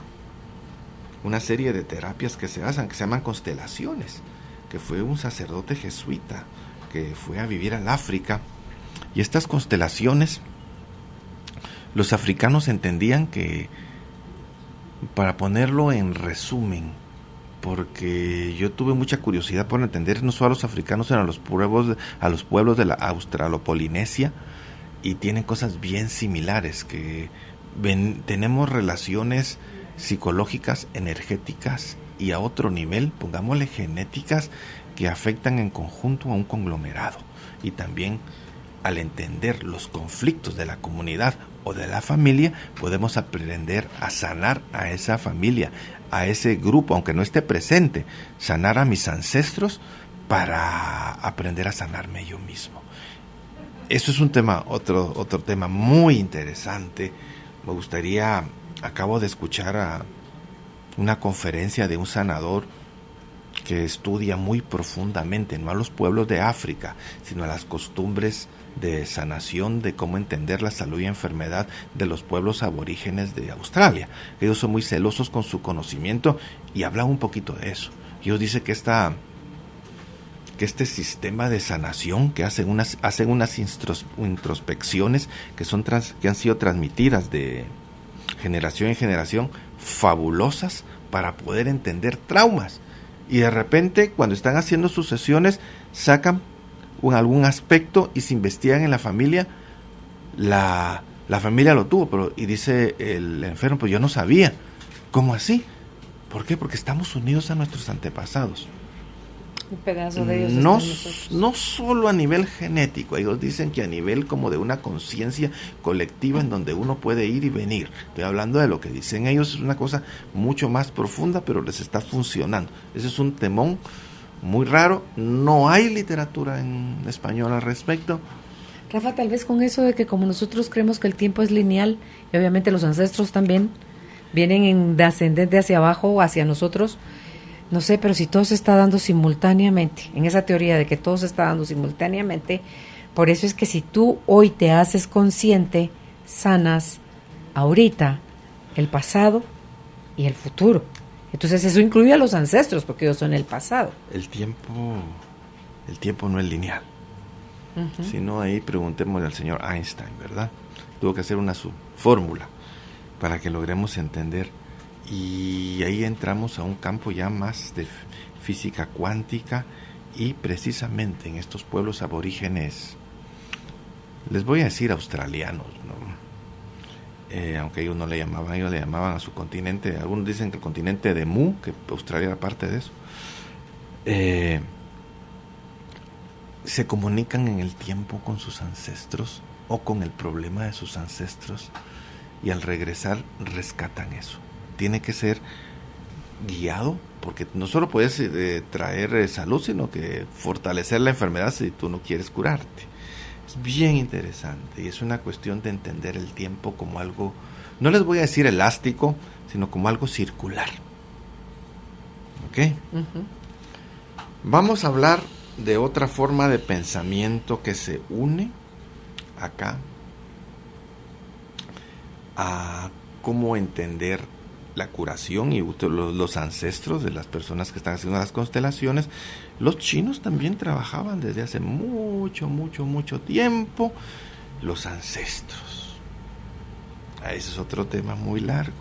una serie de terapias que se basan, que se llaman constelaciones, que fue un sacerdote jesuita que fue a vivir al África, y estas constelaciones, los africanos entendían que, para ponerlo en resumen, porque yo tuve mucha curiosidad por entender no solo a los africanos, sino a los pueblos de la Australopolinesia, y tienen cosas bien similares, que tenemos relaciones psicológicas, energéticas y a otro nivel, pongámosle genéticas, que afectan en conjunto a un conglomerado. Y también, al entender los conflictos de la comunidad o de la familia, podemos aprender a sanar a esa familia, a ese grupo, aunque no esté presente, sanar a mis ancestros para aprender a sanarme yo mismo. Eso es un tema, otro tema muy interesante. Me gustaría, acabo de escuchar a una conferencia de un sanador que estudia muy profundamente, no a los pueblos de África, sino a las costumbres de sanación, de cómo entender la salud y enfermedad de los pueblos aborígenes de Australia. Ellos son muy celosos con su conocimiento y hablan un poquito de eso. Ellos dicen que este sistema de sanación, que hacen unas introspecciones que han sido transmitidas de generación en generación, fabulosas para poder entender traumas. Y de repente, cuando están haciendo sus sesiones, sacan algún aspecto y se investigan en la familia. La familia lo tuvo, y dice el enfermo: pues yo no sabía. ¿Cómo así? ¿Por qué? Porque estamos unidos a nuestros antepasados. Un pedazo de ellos No, está en nosotros. no solo a nivel genético, ellos dicen que a nivel como de una conciencia colectiva en donde uno puede ir y venir. Estoy hablando de lo que dicen ellos, es una cosa mucho más profunda, pero les está funcionando. Ese es un temón muy raro, no hay literatura en español al respecto. Rafa, tal vez con eso de que como nosotros creemos que el tiempo es lineal, y obviamente los ancestros también vienen de ascendente hacia abajo o hacia nosotros, no sé, pero si todo se está dando simultáneamente, en esa teoría de que todo se está dando simultáneamente, por eso es que si tú hoy te haces consciente, sanas ahorita el pasado y el futuro. Entonces eso incluye a los ancestros, porque ellos son el pasado. El tiempo no es lineal. Uh-huh. Si no, ahí preguntémosle al señor Einstein, ¿verdad? Tuvo que hacer una fórmula para que logremos entender. Y ahí entramos a un campo ya más de física cuántica y precisamente en estos pueblos aborígenes, les voy a decir australianos, ¿no? Aunque ellos no le llamaban, ellos le llamaban a su continente, algunos dicen que el continente de Mu, que Australia era parte de eso, se comunican en el tiempo con sus ancestros o con el problema de sus ancestros y al regresar rescatan eso. Tiene que ser guiado, porque no solo puedes traer salud, sino que fortalecer la enfermedad si tú no quieres curarte. Es bien interesante y es una cuestión de entender el tiempo como algo, no les voy a decir elástico, sino como algo circular. ¿Ok? Uh-huh. Vamos a hablar de otra forma de pensamiento que se une acá a cómo entender la curación y los ancestros de las personas que están haciendo las constelaciones. Los chinos también trabajaban desde hace mucho tiempo los ancestros. Ese es otro tema muy largo.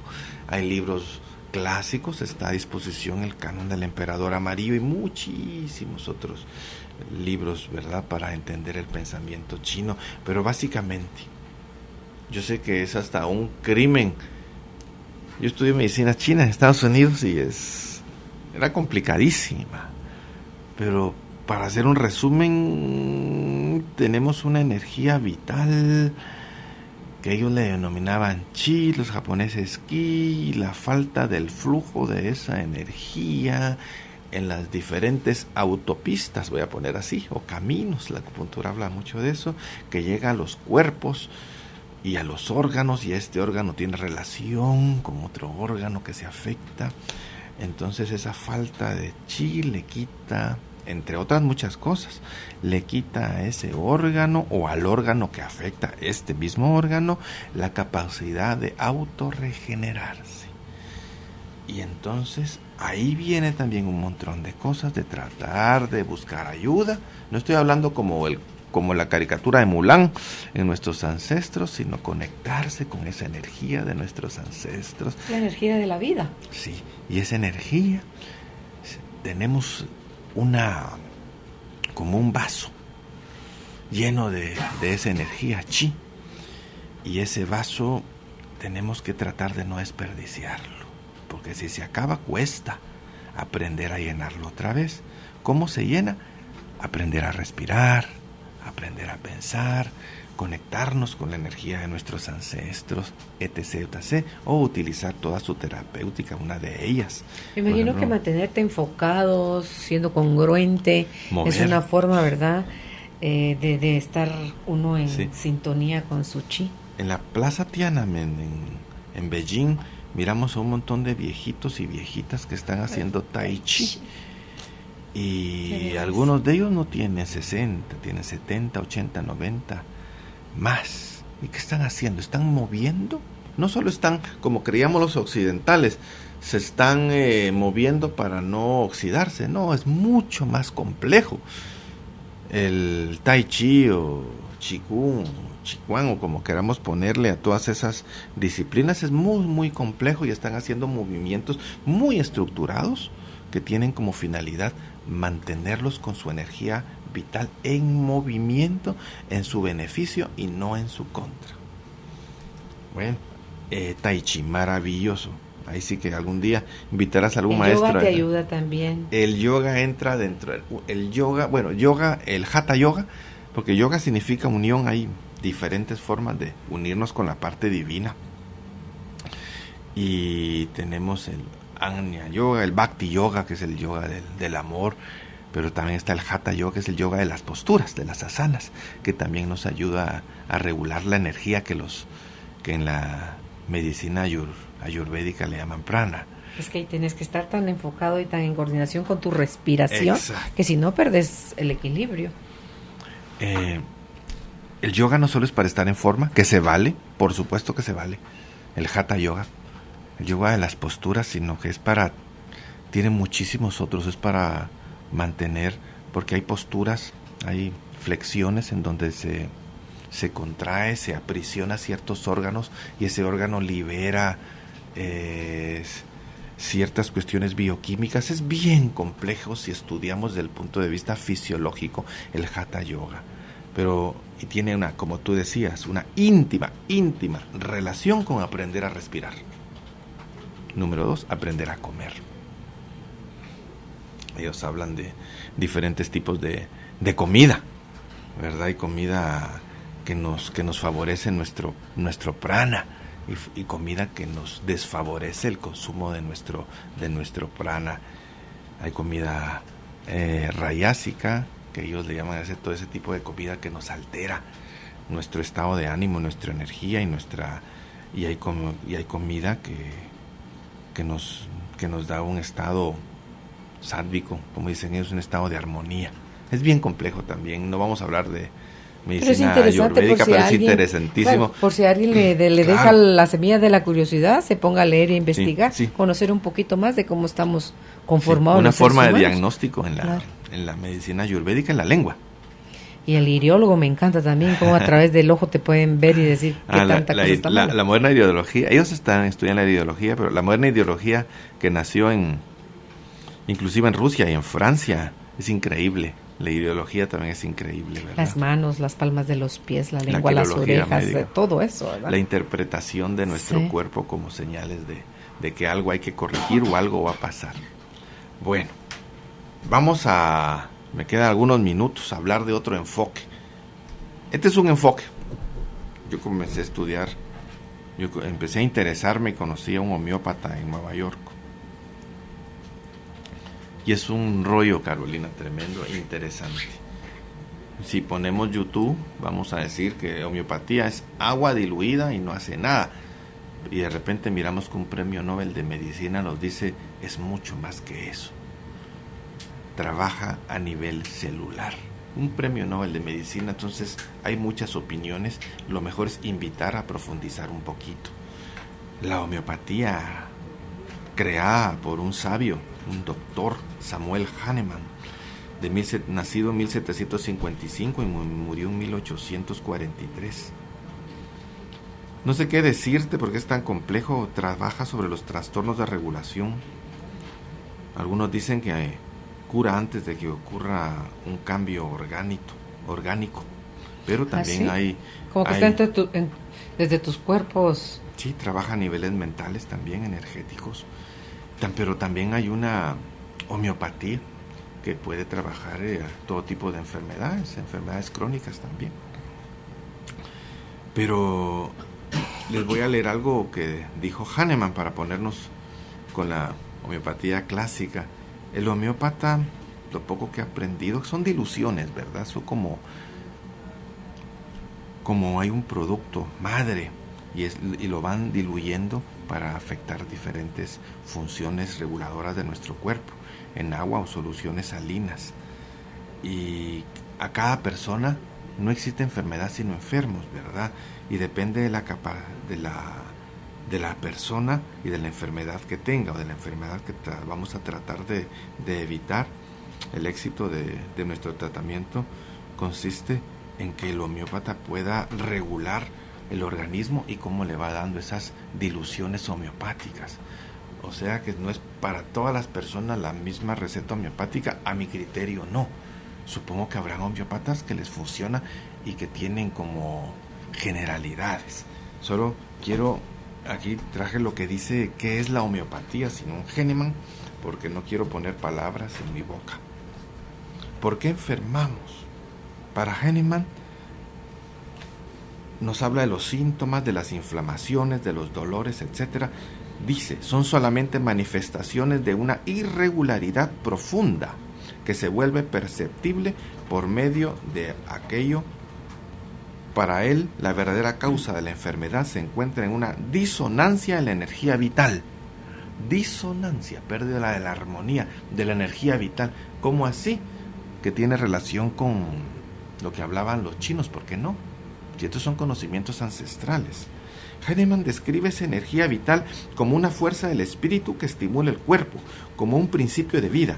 Hay libros clásicos, está a disposición el canon del emperador amarillo y muchísimos otros libros, ¿verdad?, para entender el pensamiento chino. Pero básicamente, yo sé que es hasta un crimen. Yo estudié medicina china en Estados Unidos y era complicadísima. Pero para hacer un resumen, tenemos una energía vital que ellos le denominaban chi, los japoneses ki, y la falta del flujo de esa energía en las diferentes autopistas, voy a poner así, o caminos, la acupuntura habla mucho de eso, que llega a los cuerpos y a los órganos, y este órgano tiene relación con otro órgano que se afecta. Entonces esa falta de chi le quita, entre otras muchas cosas, le quita a ese órgano o al órgano que afecta este mismo órgano la capacidad de autorregenerarse. Y entonces ahí viene también un montón de cosas de tratar de buscar ayuda. No estoy hablando como la caricatura de Mulan en nuestros ancestros, sino conectarse con esa energía de nuestros ancestros. La energía de la vida. Sí, y esa energía, tenemos como un vaso lleno de esa energía chi, y ese vaso tenemos que tratar de no desperdiciarlo, porque si se acaba cuesta aprender a llenarlo otra vez. ¿Cómo se llena? Aprender a respirar, aprender a pensar, conectarnos con la energía de nuestros ancestros, etc., o utilizar toda su terapéutica, una de ellas. Me imagino que mantenerte enfocados, siendo congruente, es una forma, ¿verdad?, de estar uno en sintonía con su chi. En la Plaza Tiananmen, en Beijing, miramos a un montón de viejitos y viejitas que están haciendo tai chi. Y algunos de ellos no tienen 60, tienen 70, 80, 90, más. ¿Y qué están haciendo? ¿Están moviendo? No solo están, como creíamos los occidentales, se están moviendo para no oxidarse. No, es mucho más complejo. El tai chi o qigong, Chicuán, o como queramos ponerle a todas esas disciplinas, es muy complejo, y están haciendo movimientos muy estructurados que tienen como finalidad mantenerlos con su energía vital en movimiento, en su beneficio y no en su contra. Bueno, Tai Chi, maravilloso. Ahí sí que algún día invitarás a algún El maestro. yoga te ayuda también. El yoga entra dentro. El yoga, bueno, yoga, el hatha yoga, porque yoga significa unión. Hay diferentes formas de unirnos con la parte divina. Y tenemos el Agnya yoga, el bhakti yoga, que es el yoga del amor. Pero también está el hatha yoga, que es el yoga de las posturas, de las asanas, que también nos ayuda a regular la energía que en la medicina ayurvédica le llaman prana. Es que ahí tienes que estar tan enfocado y tan en coordinación con tu respiración. Exacto. Que si no perdes el equilibrio. El yoga no solo es para estar en forma, que se vale, por supuesto que se vale, el hatha yoga, el yoga de las posturas, sino que tiene muchísimos otros, es para mantener, porque hay posturas, hay flexiones en donde se contrae, se aprisiona ciertos órganos y ese órgano libera ciertas cuestiones bioquímicas. Es bien complejo si estudiamos desde el punto de vista fisiológico el hatha yoga, pero y tiene como tú decías, una íntima relación con aprender a respirar. Número 2, aprender a comer. Ellos hablan de diferentes tipos de comida, ¿verdad? Y comida que nos favorece nuestro prana y comida que nos desfavorece el consumo de nuestro prana. Hay comida rayásica, que ellos le llaman todo ese tipo de comida que nos altera nuestro estado de ánimo, nuestra energía y hay comida que nos da un estado sádvico, como dicen ellos, un estado de armonía. Es bien complejo también, no vamos a hablar de medicina ayurvédica, pero es interesantísimo. Bueno, por si a alguien le claro, deja la semilla de la curiosidad, se ponga a leer e investigar, sí. conocer un poquito más de cómo estamos conformados. Una los seres forma de humanos. diagnóstico en la medicina ayurvédica, en la lengua. Y el iriólogo me encanta también, cómo a través del ojo te pueden ver y decir qué tanta cosa está mal. La moderna ideología, ellos estudian la ideología, pero la moderna ideología que nació inclusive en Rusia y en Francia, es increíble. La ideología también es increíble, ¿verdad? Las manos, las palmas de los pies, la lengua, las orejas, todo eso, ¿verdad? La interpretación de nuestro cuerpo como señales de que algo hay que corregir o algo va a pasar. Bueno, me quedan algunos minutos a hablar de otro enfoque. Este es un enfoque. Yo comencé a estudiar, yo empecé a interesarme y conocí a un homeópata en Nueva York. Y es un rollo, Carolina, tremendo, interesante. Si ponemos YouTube, vamos a decir que homeopatía es agua diluida y no hace nada. Y de repente miramos que un premio Nobel de Medicina nos dice, es mucho más que eso. Trabaja a nivel celular. Un premio Nobel de Medicina, entonces hay muchas opiniones. Lo mejor es invitar a profundizar un poquito. La homeopatía, creada por un sabio, un doctor, Samuel Hahnemann, nacido en 1755 y murió en 1843. No sé qué decirte porque es tan complejo. Trabaja sobre los trastornos de regulación. Algunos dicen que cura antes de que ocurra un cambio orgánico, pero también hay... Como que está desde tus cuerpos. Sí, trabaja a niveles mentales también, energéticos. Pero también hay una homeopatía que puede trabajar todo tipo de enfermedades crónicas también. Pero les voy a leer algo que dijo Hahnemann para ponernos con la homeopatía clásica. El homeópata, lo poco que ha aprendido, son diluciones, ¿verdad? Son como hay un producto madre y lo van diluyendo para afectar diferentes funciones reguladoras de nuestro cuerpo, en agua o soluciones salinas. Y a cada persona no existe enfermedad sino enfermos, ¿verdad? Y depende de la persona y de la enfermedad que tenga o de la enfermedad que vamos a tratar de evitar. El éxito de nuestro tratamiento consiste en que el homeópata pueda regular el organismo y cómo le va dando esas diluciones homeopáticas. O sea que no es para todas las personas la misma receta homeopática, a mi criterio no. Supongo que habrán homeópatas que les funciona y que tienen como generalidades. Solo quiero aquí traje lo que dice qué es la homeopatía, sino Hahnemann, porque no quiero poner palabras en mi boca. ¿Por qué enfermamos? Para Hahnemann nos habla de los síntomas, de las inflamaciones, de los dolores, etc. Dice, son solamente manifestaciones de una irregularidad profunda que se vuelve perceptible por medio de aquello. Para él, la verdadera causa de la enfermedad se encuentra en una disonancia en la energía vital. Disonancia, pérdida de la armonía, de la energía vital. ¿Cómo así? Que tiene relación con lo que hablaban los chinos, ¿por qué no? Y estos son conocimientos ancestrales. Hahnemann describe esa energía vital como una fuerza del espíritu que estimula el cuerpo, como un principio de vida.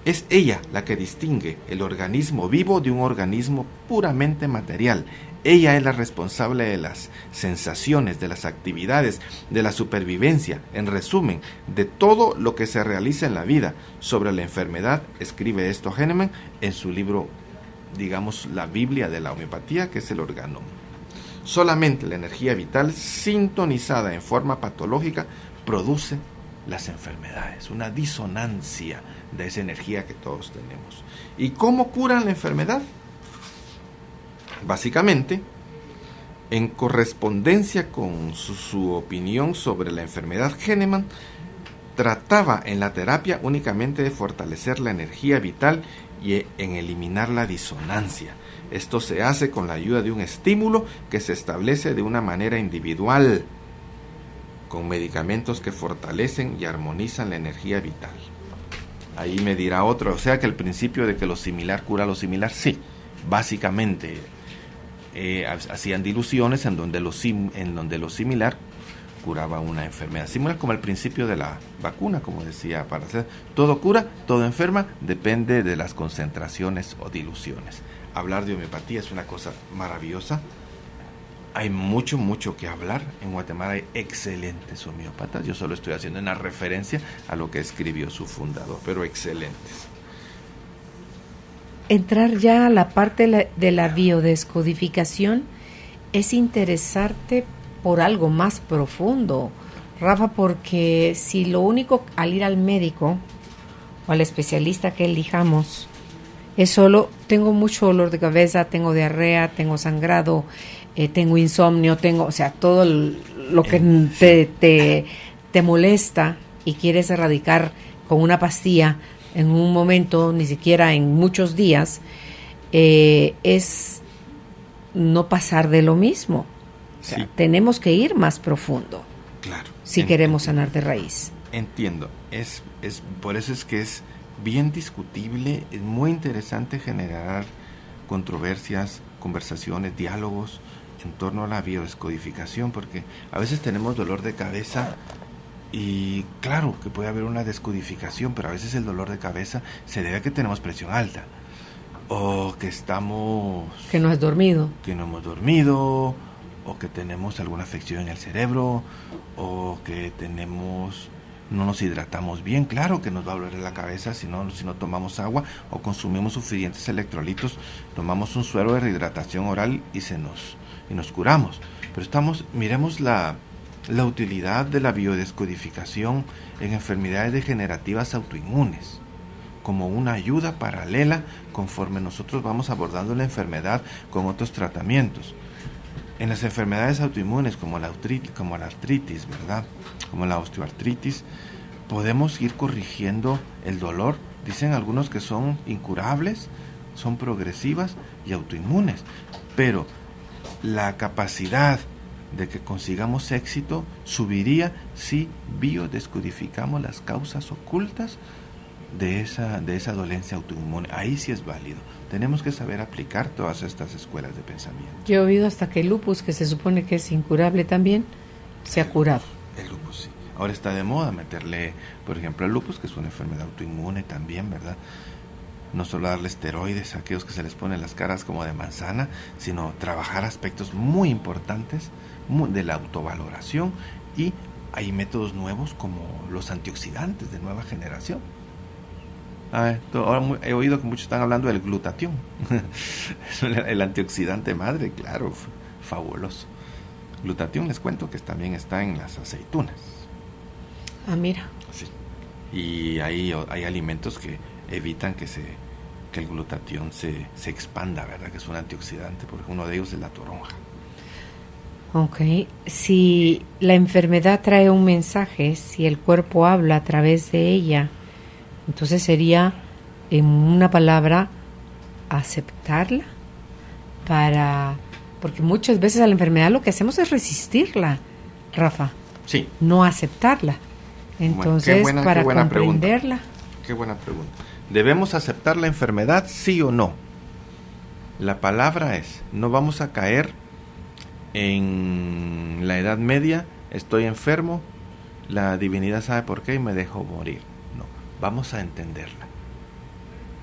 Es ella la que distingue el organismo vivo de un organismo puramente material. Ella es la responsable de las sensaciones, de las actividades, de la supervivencia, en resumen, de todo lo que se realiza en la vida. Sobre la enfermedad, escribe esto Hahnemann en su libro, digamos, la Biblia de la homeopatía, que es el Organon. Solamente la energía vital, sintonizada en forma patológica, produce las enfermedades, una disonancia de esa energía que todos tenemos. ¿Y cómo curan la enfermedad? Básicamente, en correspondencia con su opinión sobre la enfermedad, Hahnemann trataba en la terapia únicamente de fortalecer la energía vital y en eliminar la disonancia. Esto se hace con la ayuda de un estímulo que se establece de una manera individual, con medicamentos que fortalecen y armonizan la energía vital. Ahí me dirá otro, o sea que el principio de que lo similar cura lo similar, sí, básicamente hacían diluciones en donde lo similar curaba una enfermedad, similar como el principio de la vacuna, como decía, para hacer todo cura, todo enferma, depende de las concentraciones o diluciones. Hablar de homeopatía es una cosa maravillosa. Hay mucho que hablar. En Guatemala hay excelentes homeópatas. Yo solo estoy haciendo una referencia a lo que escribió su fundador, pero excelentes. Entrar ya a la parte de la biodescodificación es interesarte por algo más profundo, Rafa, porque si lo único al ir al médico o al especialista que elijamos es solo, tengo mucho dolor de cabeza, tengo diarrea, tengo sangrado, tengo insomnio, o sea, todo lo que te molesta y quieres erradicar con una pastilla en un momento, ni siquiera en muchos días, es no pasar de lo mismo. O sea, sí, tenemos que ir más profundo. Claro. Si queremos sanar de raíz. Entiendo. Por eso es que es bien discutible, es muy interesante generar controversias, conversaciones, diálogos en torno a la biodescodificación, porque a veces tenemos dolor de cabeza y claro que puede haber una descodificación, pero a veces el dolor de cabeza se debe a que tenemos presión alta o que que no has dormido, que no hemos dormido, o que tenemos alguna afección en el cerebro, o que no nos hidratamos bien. Claro que nos va a doler la cabeza si no tomamos agua o consumimos suficientes electrolitos, tomamos un suero de rehidratación oral y nos curamos. Pero miremos la utilidad de la biodescodificación en enfermedades degenerativas autoinmunes como una ayuda paralela conforme nosotros vamos abordando la enfermedad con otros tratamientos. En las enfermedades autoinmunes como la artritis, ¿verdad? Como la osteoartritis, podemos ir corrigiendo el dolor. Dicen algunos que son incurables, son progresivas y autoinmunes, pero la capacidad de que consigamos éxito subiría si biodescodificamos las causas ocultas de esa dolencia autoinmune. Ahí sí es válido. Tenemos que saber aplicar todas estas escuelas de pensamiento. Yo he oído hasta que el lupus, que se supone que es incurable también, se ha curado. El lupus, sí. Ahora está de moda meterle, por ejemplo, el lupus, que es una enfermedad autoinmune también, ¿verdad? No solo darle esteroides a aquellos que se les ponen las caras como de manzana, sino trabajar aspectos muy importantes de la autovaloración, y hay métodos nuevos como los antioxidantes de nueva generación. Ahora he oído que muchos están hablando del glutatión, el antioxidante madre, claro, fabuloso. Glutatión, les cuento que también está en las aceitunas. Ah, mira. Sí. Y hay alimentos que evitan que el glutatión se expanda, ¿verdad? Que es un antioxidante, porque uno de ellos es la toronja. Ok. Si la enfermedad trae un mensaje, si el cuerpo habla a través de ella, entonces sería, en una palabra, aceptarla porque muchas veces a la enfermedad lo que hacemos es resistirla, Rafa. Sí. No aceptarla. Entonces, para comprenderla. Qué buena pregunta. ¿Debemos aceptar la enfermedad, sí o no? La palabra es, no vamos a caer en la Edad Media, estoy enfermo, la divinidad sabe por qué y me dejo morir. No, vamos a entenderla.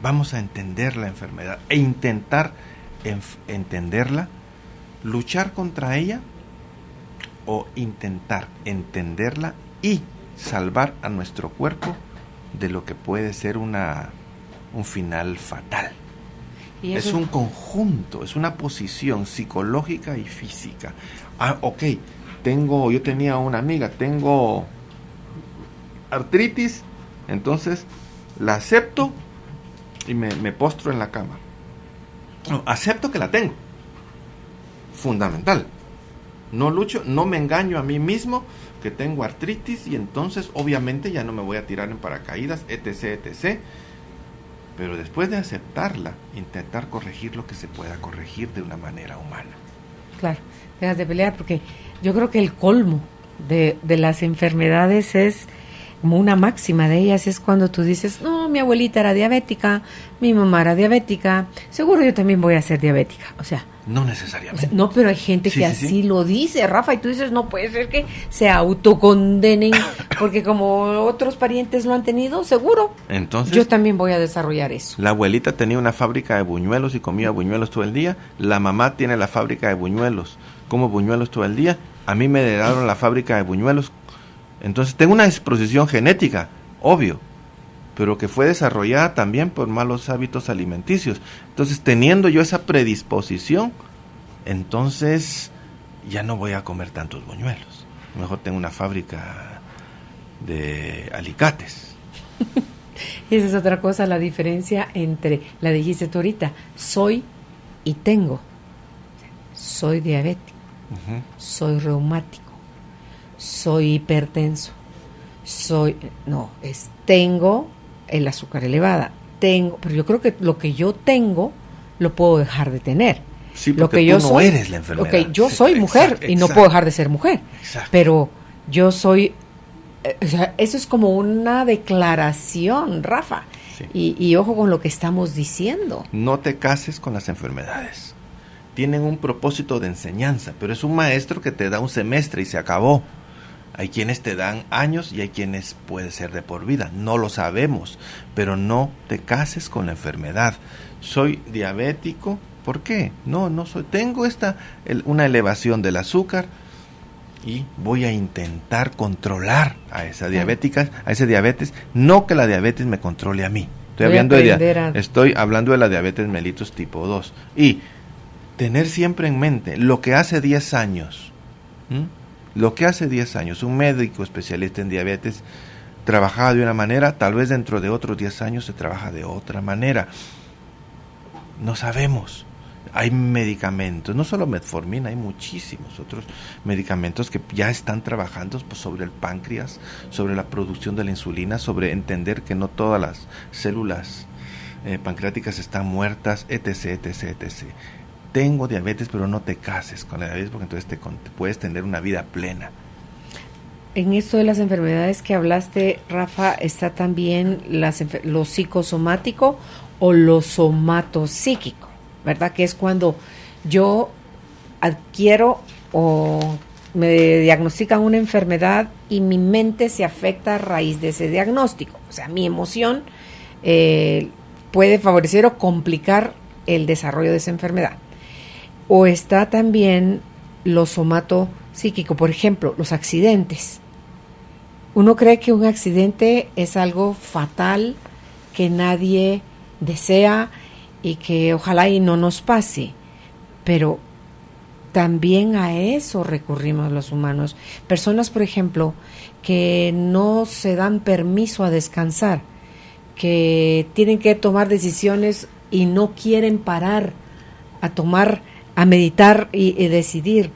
Vamos a entender la enfermedad e intentar entenderla, luchar contra ella o intentar entenderla y salvar a nuestro cuerpo de lo que puede ser un final fatal. Es un conjunto, es una posición psicológica y física. Ok, yo tenía una amiga, tengo artritis, entonces la acepto y me postro en la cama. No, acepto que la tengo. Fundamental. No lucho, no me engaño a mí mismo que tengo artritis y entonces obviamente ya no me voy a tirar en paracaídas, etc, etc. Pero después de aceptarla, intentar corregir lo que se pueda corregir de una manera humana. Claro, dejas de pelear, porque yo creo que el colmo de las enfermedades es, como una máxima de ellas, es cuando tú dices, no, mi abuelita era diabética, mi mamá era diabética, seguro yo también voy a ser diabética. O sea, no necesariamente. No, pero hay gente que así lo dice, Rafa, y tú dices, no puede ser que se autocondenen, porque como otros parientes lo han tenido, seguro. Entonces, yo también voy a desarrollar eso. La abuelita tenía una fábrica de buñuelos y comía buñuelos todo el día. La mamá tiene la fábrica de buñuelos, como buñuelos todo el día. A mí me heredaron la fábrica de buñuelos. Entonces tengo una disposición genética, obvio, pero que fue desarrollada también por malos hábitos alimenticios. Entonces, teniendo yo esa predisposición, entonces ya no voy a comer tantos buñuelos. Mejor tengo una fábrica de alicates. Y esa es otra cosa, la diferencia entre, la dijiste tú ahorita, soy y tengo. Soy diabético, soy reumático, soy hipertenso, tengo el azúcar elevada, pero yo creo que lo que yo tengo lo puedo dejar de tener. Sí, porque tú no eres la enfermedad. Ok, yo soy mujer y no puedo dejar de ser mujer. Exacto. Pero yo soy, o sea, eso es como una declaración, Rafa. Sí. Y ojo con lo que estamos diciendo. No te cases con las enfermedades. Tienen un propósito de enseñanza, pero es un maestro que te da un semestre y se acabó. Hay quienes te dan años y hay quienes puede ser de por vida. No lo sabemos, pero no te cases con la enfermedad. Soy diabético. ¿Por qué? No soy. Tengo una elevación del azúcar y voy a intentar controlar a esa diabética, a ese diabetes, no que la diabetes me controle a mí. Estoy hablando de la diabetes mellitus tipo 2 y tener siempre en mente lo que hace 10 años. Lo que hace 10 años un médico especialista en diabetes trabajaba de una manera, tal vez dentro de otros 10 años se trabaja de otra manera. No sabemos. Hay medicamentos, no solo metformina, hay muchísimos otros medicamentos que ya están trabajando sobre el páncreas, sobre la producción de la insulina, sobre entender que no todas las células pancreáticas están muertas, etc. Tengo diabetes, pero no te cases con la diabetes porque entonces te puedes tener una vida plena. En esto de las enfermedades que hablaste, Rafa, está también lo psicosomático o lo somatopsíquico, ¿verdad? Que es cuando yo adquiero o me diagnostican una enfermedad y mi mente se afecta a raíz de ese diagnóstico. O sea, mi emoción puede favorecer o complicar el desarrollo de esa enfermedad. O está también lo somatopsíquico, por ejemplo, los accidentes. Uno cree que un accidente es algo fatal, que nadie desea y que ojalá y no nos pase, pero también a eso recurrimos los humanos. Personas, por ejemplo, que no se dan permiso a descansar, que tienen que tomar decisiones y no quieren parar a meditar y decidir.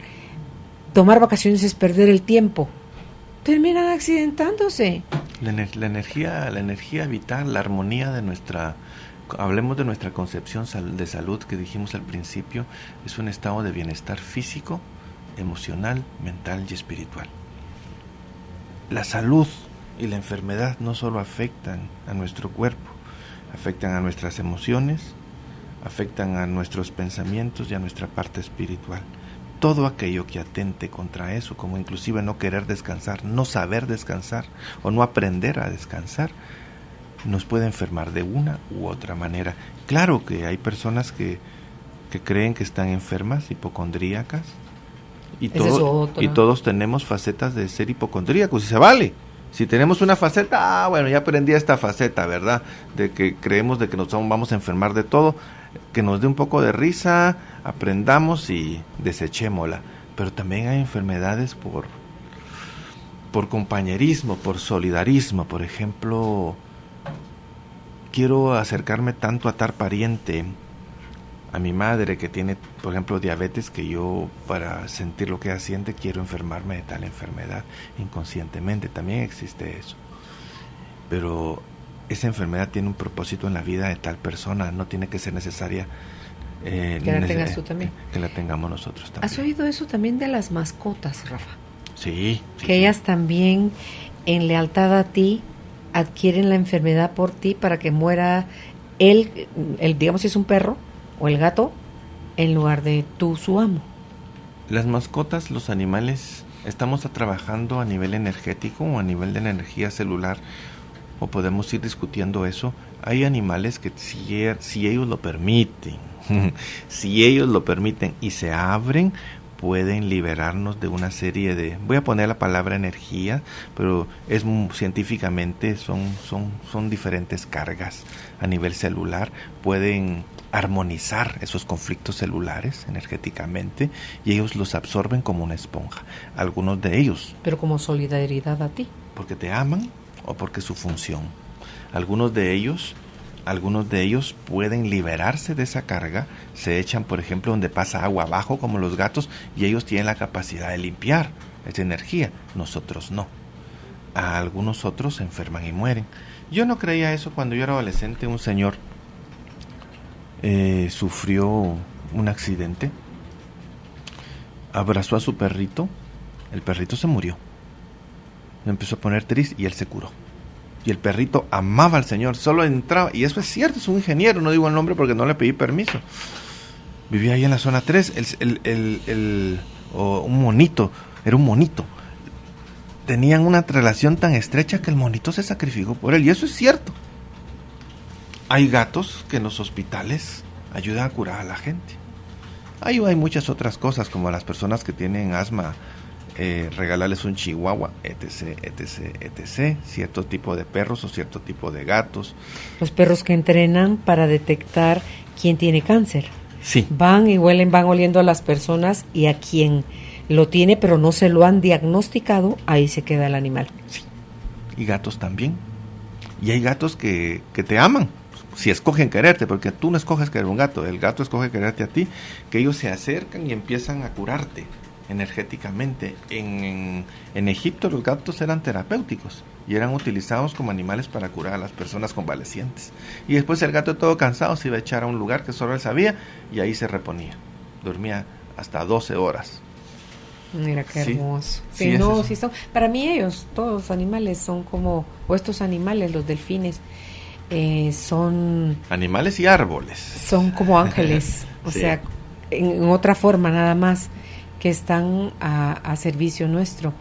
Tomar vacaciones es perder el tiempo. Terminan accidentándose. La energía vital, la armonía de hablemos de nuestra concepción de salud que dijimos al principio, es un estado de bienestar físico, emocional, mental y espiritual. La salud y la enfermedad no solo afectan a nuestro cuerpo, afectan a nuestras emociones, afectan a nuestros pensamientos y a nuestra parte espiritual. Todo aquello que atente contra eso, como inclusive no querer descansar, no saber descansar o no aprender a descansar, nos puede enfermar de una u otra manera. Claro que hay personas que creen que están enfermas, hipocondríacas, y todos tenemos facetas de ser hipocondríacos, y se vale. Si tenemos una faceta, bueno, ya aprendí esta faceta, ¿verdad? De que creemos de que nos vamos a enfermar de todo, que nos dé un poco de risa, aprendamos y desechémosla. Pero también hay enfermedades por compañerismo, por solidarismo. Por ejemplo, quiero acercarme tanto a tal pariente, a mi madre que tiene, por ejemplo, diabetes, que yo, para sentir lo que ella siente, quiero enfermarme de tal enfermedad inconscientemente. También existe eso. Pero esa enfermedad tiene un propósito en la vida de tal persona, no tiene que ser necesaria que la tengas tú también. Que la tengamos nosotros también. ¿Has oído eso también de las mascotas, Rafa? Sí. Que ellas también, en lealtad a ti, adquieren la enfermedad por ti para que muera él, digamos si es un perro o el gato, en lugar de tú, su amo. Las mascotas, los animales, estamos trabajando a nivel energético o a nivel de la energía celular, o podemos ir discutiendo eso. Hay animales que si ellos lo permiten, si ellos lo permiten y se abren, pueden liberarnos de una serie de, voy a poner la palabra energía, pero científicamente son diferentes cargas a nivel celular, pueden armonizar esos conflictos celulares energéticamente y ellos los absorben como una esponja. Algunos de ellos. Pero como solidaridad a ti. Porque te aman o porque su función. Algunos de ellos pueden liberarse de esa carga, se echan, por ejemplo, donde pasa agua abajo, como los gatos, y ellos tienen la capacidad de limpiar esa energía. Nosotros no. A algunos otros se enferman y mueren. Yo no creía eso cuando yo era adolescente. Un señor sufrió un accidente, abrazó a su perrito, el perrito se murió, me empezó a poner triste y él se curó. Y el perrito amaba al señor, solo entraba, y eso es cierto, es un ingeniero, no digo el nombre porque no le pedí permiso. Vivía ahí en la zona 3, un monito, era un monito. Tenían una relación tan estrecha que el monito se sacrificó por él, y eso es cierto. Hay gatos que en los hospitales ayudan a curar a la gente. Hay muchas otras cosas, como a las personas que tienen asma, regalarles un chihuahua, etc. Cierto tipo de perros o cierto tipo de gatos. Los perros que entrenan para detectar quién tiene cáncer. Sí. Van oliendo a las personas, y a quien lo tiene pero no se lo han diagnosticado, ahí se queda el animal. Sí. Y gatos también. Y hay gatos que te aman, si escogen quererte, porque tú no escoges querer un gato, el gato escoge quererte a ti, que ellos se acercan y empiezan a curarte energéticamente. En Egipto los gatos eran terapéuticos y eran utilizados como animales para curar a las personas convalecientes. Y después el gato, todo cansado, se iba a echar a un lugar que solo él sabía, y ahí se reponía. Dormía hasta 12 horas. Mira qué hermoso. Sí, sí son, para mí ellos, todos los animales son como, o estos animales, los delfines, son... Animales y árboles. Son como ángeles, o sea, en otra forma nada más, que están a servicio nuestro.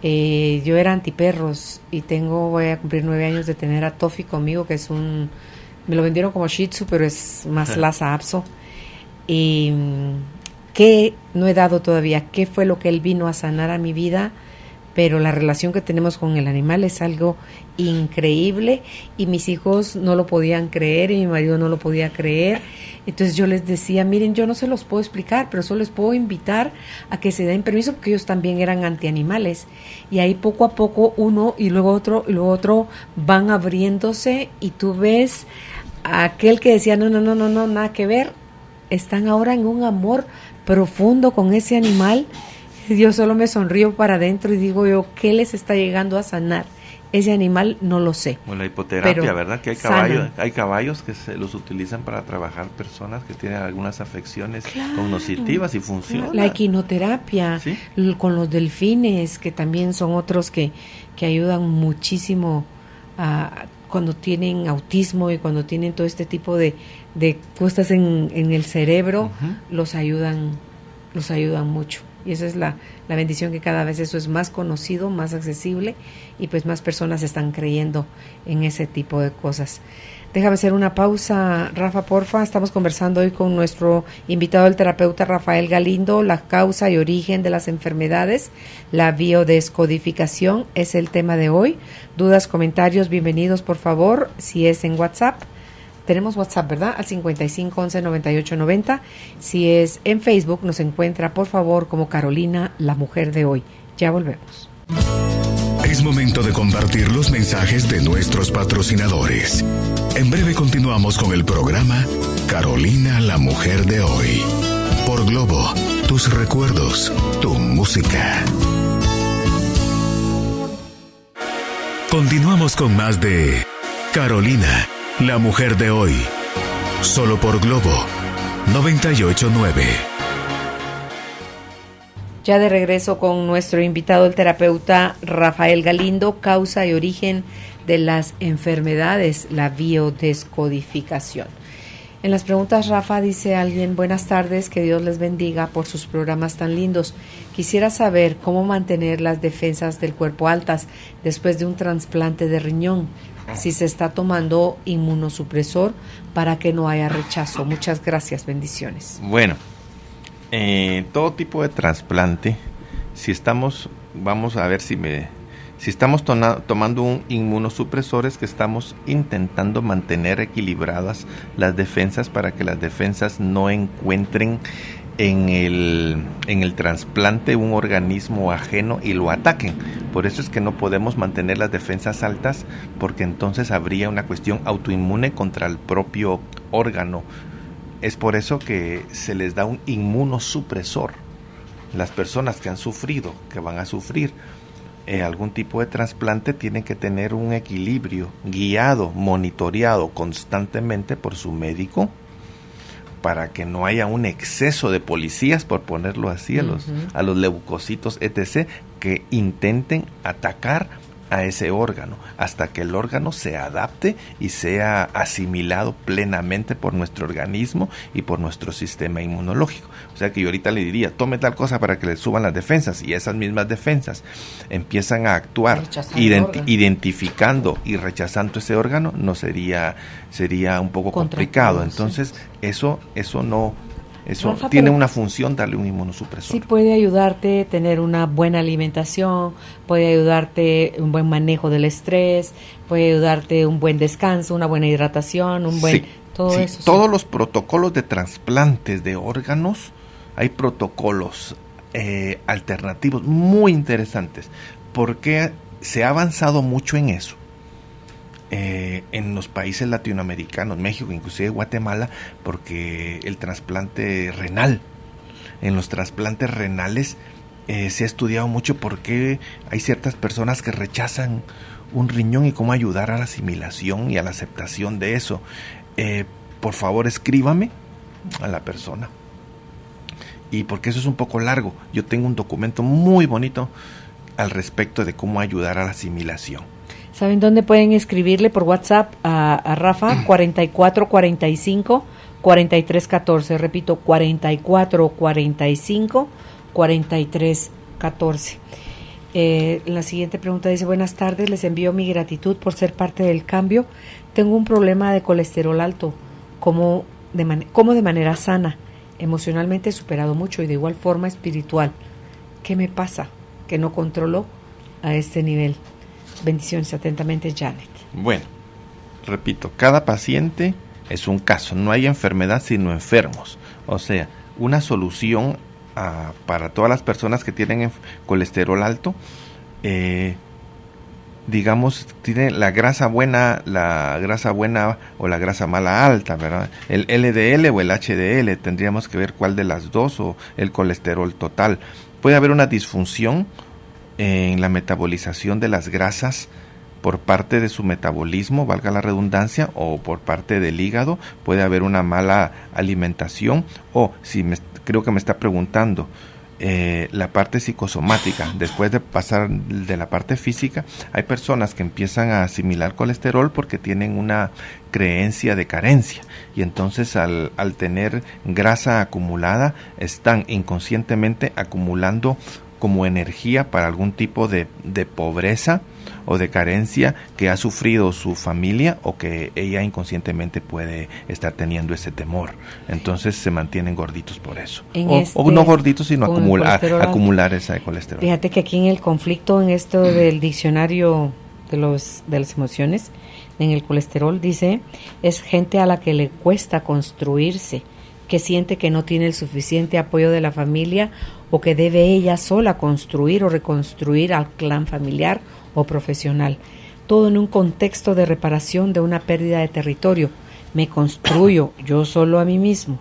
Yo era antiperros y voy a cumplir 9 años de tener a Tofi conmigo, que es me lo vendieron como Shih Tzu, pero es más Lhasa Apso. Y que no he dado todavía, qué fue lo que él vino a sanar a mi vida, pero la relación que tenemos con el animal es algo increíble y mis hijos no lo podían creer y mi marido no lo podía creer. Entonces yo les decía, miren, yo no se los puedo explicar, pero solo les puedo invitar a que se den permiso porque ellos también eran antianimales. Y ahí poco a poco uno y luego otro van abriéndose y tú ves a aquel que decía, no, nada que ver, están ahora en un amor profundo con ese animal. Yo solo me sonrío para adentro y digo yo, ¿qué les está llegando a sanar? Ese animal no lo sé. Bueno, la hipoterapia, pero ¿verdad? Que hay caballos que se los utilizan para trabajar personas que tienen algunas afecciones cognitivas y funciona. La equinoterapia, ¿sí? Con los delfines, que también son otros que ayudan muchísimo cuando tienen autismo y cuando tienen todo este tipo de cosas en el cerebro, los ayudan mucho. Y esa es la bendición, que cada vez eso es más conocido, más accesible y pues más personas están creyendo en ese tipo de cosas. Déjame hacer una pausa, Rafa, porfa. Estamos conversando hoy con nuestro invitado, el terapeuta Rafael Galindo. La causa y origen de las enfermedades, la biodescodificación es el tema de hoy. Dudas, comentarios, bienvenidos por favor. Si es en WhatsApp, tenemos WhatsApp, ¿verdad? Al 55 11 98 90. Si es en Facebook, nos encuentra, por favor, como Carolina, la mujer de hoy. Ya volvemos. Es momento de compartir los mensajes de nuestros patrocinadores. En breve continuamos con el programa Carolina, la mujer de hoy. Por Globo, tus recuerdos, tu música. Continuamos con más de Carolina, la mujer de hoy, solo por Globo 98.9. Ya de regreso con nuestro invitado, el terapeuta Rafael Galindo, causa y origen de las enfermedades, la biodescodificación. En las preguntas, Rafa, dice alguien, buenas tardes, que Dios les bendiga por sus programas tan lindos. Quisiera saber cómo mantener las defensas del cuerpo altas después de un trasplante de riñón, si se está tomando inmunosupresor para que no haya rechazo. Muchas gracias, bendiciones. Bueno, todo tipo de trasplante, vamos a ver si estamos tomando un inmunosupresor, es que estamos intentando mantener equilibradas las defensas para que las defensas no encuentren en el trasplante un organismo ajeno y lo ataquen. Por eso es que no podemos mantener las defensas altas, porque entonces habría una cuestión autoinmune contra el propio órgano. Es por eso que se les da un inmunosupresor. Las personas que han sufrido, que van a sufrir algún tipo de trasplante, tienen que tener un equilibrio guiado, monitoreado constantemente por su médico, para que no haya un exceso de policías, por ponerlo así, a los leucocitos, etc., que intenten atacar a ese órgano, hasta que el órgano se adapte y sea asimilado plenamente por nuestro organismo y por nuestro sistema inmunológico. O sea que yo ahorita le diría, tome tal cosa para que le suban las defensas, y esas mismas defensas empiezan a actuar identificando y rechazando ese órgano, no sería un poco complicado. Entonces eso no... Eso, Rafa, tiene una función, darle un inmunosupresor. Sí, puede ayudarte a tener una buena alimentación, puede ayudarte un buen manejo del estrés, puede ayudarte un buen descanso, una buena hidratación, todo eso. Todos los protocolos de trasplantes de órganos, hay protocolos alternativos muy interesantes, porque se ha avanzado mucho en eso. En los países latinoamericanos, México, inclusive Guatemala, porque el trasplante renal, en los trasplantes renales se ha estudiado mucho por qué hay ciertas personas que rechazan un riñón y cómo ayudar a la asimilación y a la aceptación de eso. Por favor, escríbame a la persona, y porque eso es un poco largo, yo tengo un documento muy bonito al respecto de cómo ayudar a la asimilación. ¿Saben dónde pueden escribirle? Por WhatsApp a Rafa, 4445-4314. Repito, 4445-4314. La siguiente pregunta dice, buenas tardes, les envío mi gratitud por ser parte del cambio. Tengo un problema de colesterol alto, como de manera sana. Emocionalmente he superado mucho y de igual forma espiritual. ¿Qué me pasa? Que no controlo a este nivel. Bendiciones, atentamente, Janet. Bueno, repito, cada paciente es un caso, no hay enfermedad sino enfermos. O sea, una solución para todas las personas que tienen colesterol alto, digamos, tiene la grasa buena o la grasa mala alta, ¿verdad? El LDL o el HDL, tendríamos que ver cuál de las dos, o el colesterol total. Puede haber una disfunción en la metabolización de las grasas por parte de su metabolismo, valga la redundancia, o por parte del hígado. Puede haber una mala alimentación, o creo que me está preguntando la parte psicosomática. Después de pasar de la parte física, hay personas que empiezan a asimilar colesterol porque tienen una creencia de carencia, y entonces al tener grasa acumulada, están inconscientemente acumulando como energía para algún tipo de pobreza o de carencia que ha sufrido su familia, o que ella inconscientemente puede estar teniendo ese temor. Entonces se mantienen gorditos por eso. O no gorditos, sino acumular ese colesterol. Fíjate que aquí en el conflicto, en esto del diccionario de las emociones, en el colesterol dice, es gente a la que le cuesta construirse, que siente que no tiene el suficiente apoyo de la familia, o que debe ella sola construir o reconstruir al clan familiar o profesional. Todo en un contexto de reparación de una pérdida de territorio. Me construyo yo solo a mí mismo.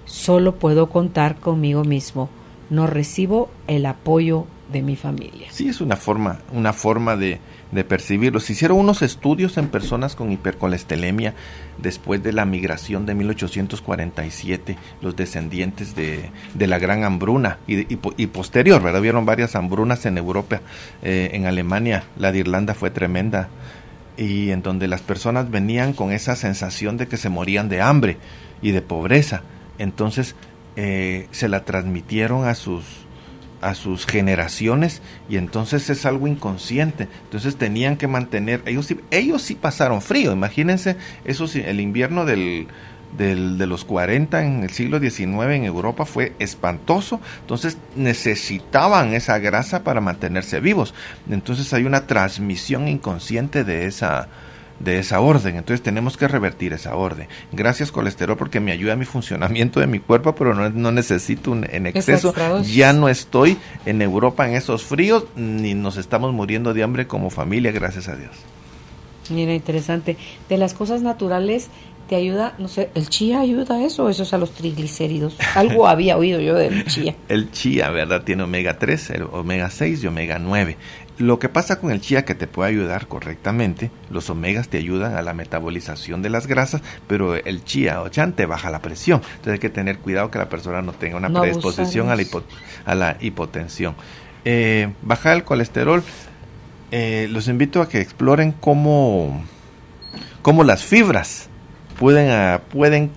Solo puedo contar conmigo mismo. No recibo el apoyo de mi familia. Sí, es una forma de percibirlo. Se hicieron unos estudios en personas con hipercolestelemia después de la migración de 1847, los descendientes de la gran hambruna y posterior, ¿verdad? Vieron varias hambrunas en Europa, en Alemania, la de Irlanda fue tremenda, y en donde las personas venían con esa sensación de que se morían de hambre y de pobreza. Entonces se la transmitieron a sus generaciones, y entonces es algo inconsciente. Entonces tenían que mantener, ellos sí pasaron frío. Imagínense, eso sí, el invierno de los 40 en el siglo XIX en Europa fue espantoso. Entonces necesitaban esa grasa para mantenerse vivos. Entonces hay una transmisión inconsciente de esa orden. Entonces tenemos que revertir esa orden. Gracias, colesterol, porque me ayuda a mi funcionamiento de mi cuerpo, pero no necesito en exceso. Ya no estoy en Europa en esos fríos, ni nos estamos muriendo de hambre como familia, gracias a Dios. Mira, interesante. De las cosas naturales, ¿te ayuda? No sé, ¿el chía ayuda a eso, o eso es a los triglicéridos? Algo había oído yo del chía. El chía, ¿verdad? Tiene omega 3, el omega 6 y omega 9. Lo que pasa con el chía, que te puede ayudar correctamente, los omegas te ayudan a la metabolización de las grasas, pero el chía o chan te baja la presión. Entonces hay que tener cuidado que la persona no tenga una predisposición a la hipotensión. Bajar el colesterol, los invito a que exploren cómo las fibras pueden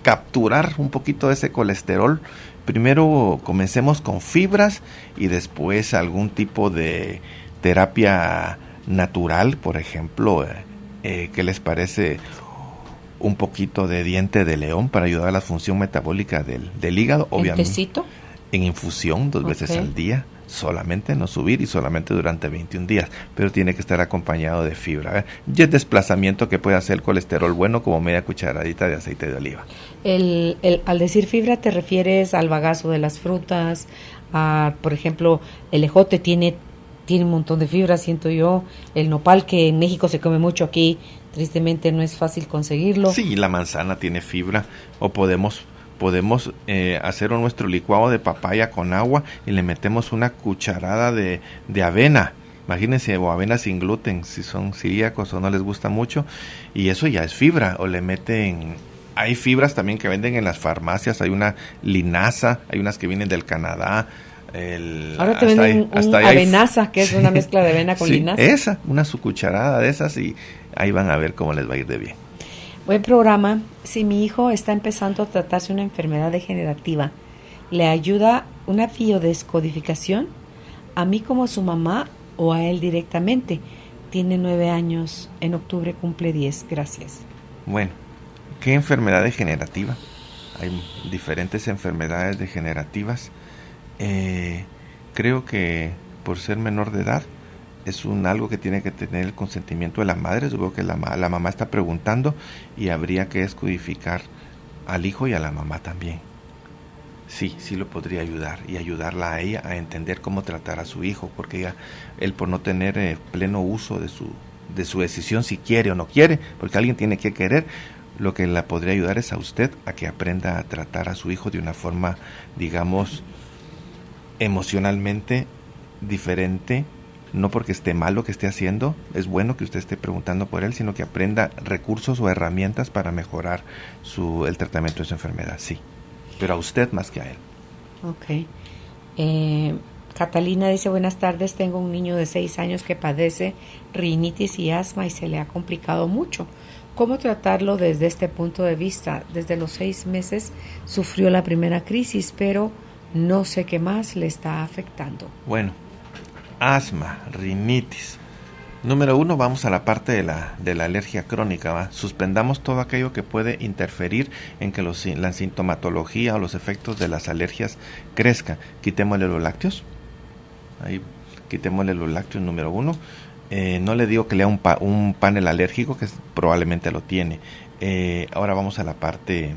capturar un poquito de ese colesterol. Primero comencemos con fibras y después algún tipo de terapia natural, por ejemplo, ¿qué les parece? Un poquito de diente de león para ayudar a la función metabólica del hígado, obviamente. ¿En tecito? En infusión 2 veces al día, solamente, no subir, y solamente durante 21 días, pero tiene que estar acompañado de fibra. Y el desplazamiento que puede hacer el colesterol bueno, como media cucharadita de aceite de oliva. Al decir fibra, ¿te refieres al bagazo de las frutas? Por ejemplo, el ejote tiene un montón de fibra, siento yo. El nopal, que en México se come mucho, aquí tristemente no es fácil conseguirlo. Sí, la manzana tiene fibra, o podemos hacer nuestro licuado de papaya con agua y le metemos una cucharada de avena. Imagínense, o avena sin gluten, si son celíacos o no les gusta mucho, y eso ya es fibra. O le meten, hay fibras también que venden en las farmacias, hay una linaza, hay unas que vienen del Canadá. Ahora te venden avenaza, que es una mezcla de avena con linaza. Su cucharada de esas, y ahí van a ver cómo les va a ir de bien. Buen programa. Si mi hijo está empezando a tratarse una enfermedad degenerativa, ¿le ayuda una biodescodificación? ¿A mí como su mamá o a él directamente? Tiene 9 años, en octubre cumple 10. Gracias. Bueno, ¿qué enfermedad degenerativa? Hay diferentes enfermedades degenerativas. Creo que por ser menor de edad, es algo que tiene que tener el consentimiento de la madre. Yo veo que la mamá está preguntando y habría que descodificar al hijo y a la mamá también. Sí lo podría ayudar y ayudarla a ella a entender cómo tratar a su hijo, porque él por no tener pleno uso de su decisión si quiere o no quiere, porque alguien tiene que querer, lo que la podría ayudar es a usted a que aprenda a tratar a su hijo de una forma, digamos, emocionalmente diferente. No porque esté mal lo que esté haciendo, es bueno que usted esté preguntando por él, sino que aprenda recursos o herramientas para mejorar el tratamiento de su enfermedad, sí. Pero a usted más que a él. Ok. Catalina dice, buenas tardes, tengo un niño de 6 años que padece rinitis y asma y se le ha complicado mucho. ¿Cómo tratarlo desde este punto de vista? Desde los 6 meses sufrió la primera crisis, pero no sé qué más le está afectando. Bueno, asma, rinitis. Número 1, vamos a la parte de la alergia crónica, ¿va? Suspendamos todo aquello que puede interferir en que la sintomatología o los efectos de las alergias crezcan. Quitémosle los lácteos. Ahí, quitémosle los lácteos, número 1. No le digo que lea un panel alérgico, que probablemente lo tiene. Ahora vamos a la parte,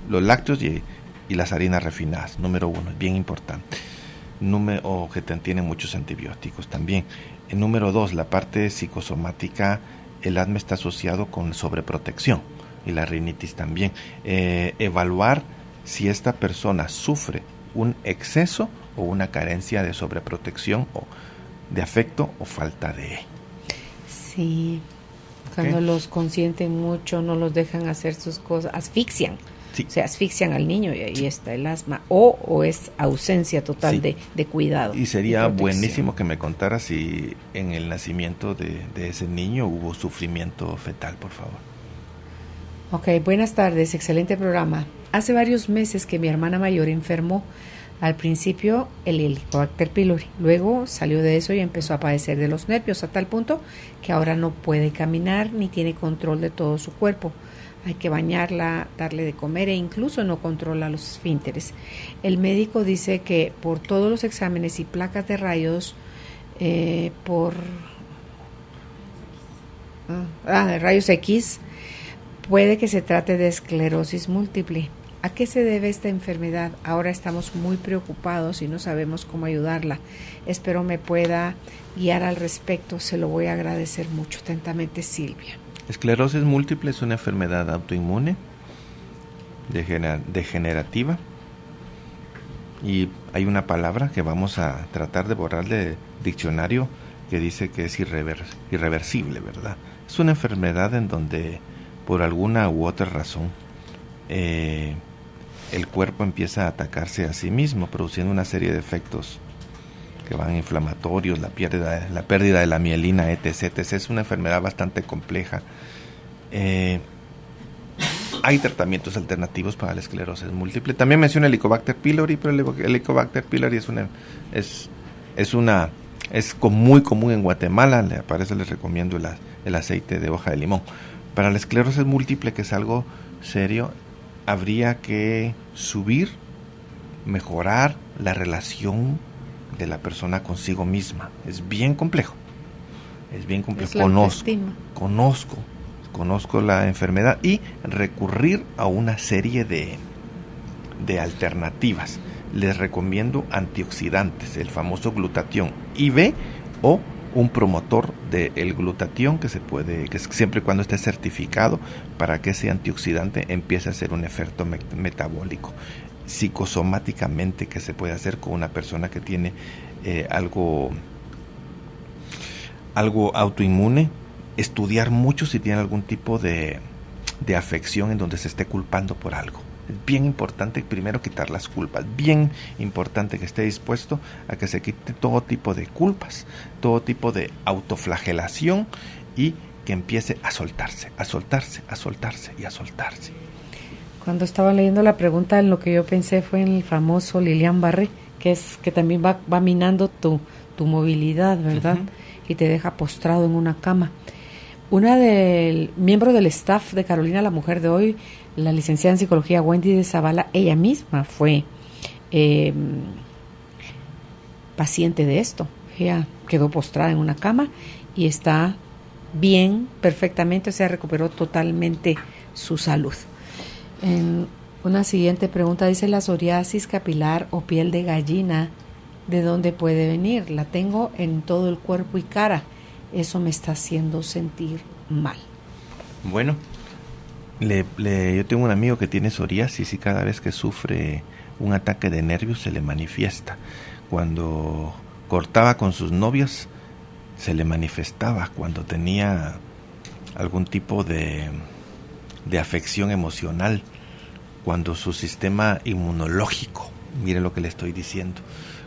los lácteos y las harinas refinadas, número 1, es bien importante. Que tienen muchos antibióticos también. Número 2, la parte psicosomática, el asma está asociado con sobreprotección y la rinitis también. Evaluar si esta persona sufre un exceso o una carencia de sobreprotección o de afecto o falta de. Sí, cuando los consienten mucho, no los dejan hacer sus cosas, asfixian. Sí. O sea, asfixian al niño y ahí está el asma. O es ausencia total de cuidado. Y sería buenísimo que me contara si en el nacimiento de ese niño hubo sufrimiento fetal, por favor. Ok, buenas tardes, excelente programa. Hace varios meses que mi hermana mayor enfermó. Al principio el Helicobacter pylori, luego salió de eso y empezó a padecer de los nervios a tal punto que ahora no puede caminar ni tiene control de todo su cuerpo. Hay que bañarla, darle de comer e incluso no controla los esfínteres. El médico dice que por todos los exámenes y placas de rayos, de rayos X, puede que se trate de esclerosis múltiple. ¿A qué se debe esta enfermedad? Ahora estamos muy preocupados y no sabemos cómo ayudarla. Espero me pueda guiar al respecto. Se lo voy a agradecer mucho. Atentamente, Silvia. Esclerosis múltiple es una enfermedad autoinmune, degenerativa, y hay una palabra que vamos a tratar de borrar del diccionario que dice que es irreversible, ¿verdad? Es una enfermedad en donde por alguna u otra razón el cuerpo empieza a atacarse a sí mismo, produciendo una serie de efectos que van inflamatorios, la pérdida de la mielina, etc. Es una enfermedad bastante compleja. Hay tratamientos alternativos para la esclerosis múltiple. También menciona el Helicobacter pylori, pero el Helicobacter pylori es muy común en Guatemala. Les recomiendo el aceite de hoja de limón. Para la esclerosis múltiple, que es algo serio, habría que mejorar la relación de la persona consigo misma. Es bien complejo. Conozco la enfermedad y recurrir a una serie de alternativas. Les recomiendo antioxidantes, el famoso glutatión IV o un promotor del glutatión que siempre y cuando esté certificado para que ese antioxidante empiece a hacer un efecto metabólico. Psicosomáticamente, que se puede hacer con una persona que tiene algo autoinmune, estudiar mucho si tiene algún tipo de afección en donde se esté culpando por algo. Es bien importante primero quitar las culpas, bien importante que esté dispuesto a que se quite todo tipo de culpas, todo tipo de autoflagelación y que empiece a soltarse. Cuando estaba leyendo la pregunta, lo que yo pensé fue en el famoso Lilian Barré, que también va minando tu movilidad, ¿verdad? Uh-huh. Y te deja postrado en una cama. Una miembro del staff de Carolina, la mujer de hoy, la licenciada en psicología Wendy de Zavala, ella misma fue paciente de esto. Ella quedó postrada en una cama y está bien, perfectamente, o sea, recuperó totalmente su salud. En una siguiente pregunta dice, la psoriasis capilar o piel de gallina, ¿de dónde puede venir? La tengo en todo el cuerpo y cara. Eso me está haciendo sentir mal. Bueno, yo tengo un amigo que tiene psoriasis y cada vez que sufre un ataque de nervios se le manifiesta. Cuando cortaba con sus novias se le manifestaba. Cuando tenía algún tipo de afección emocional, cuando su sistema inmunológico, mire lo que le estoy diciendo,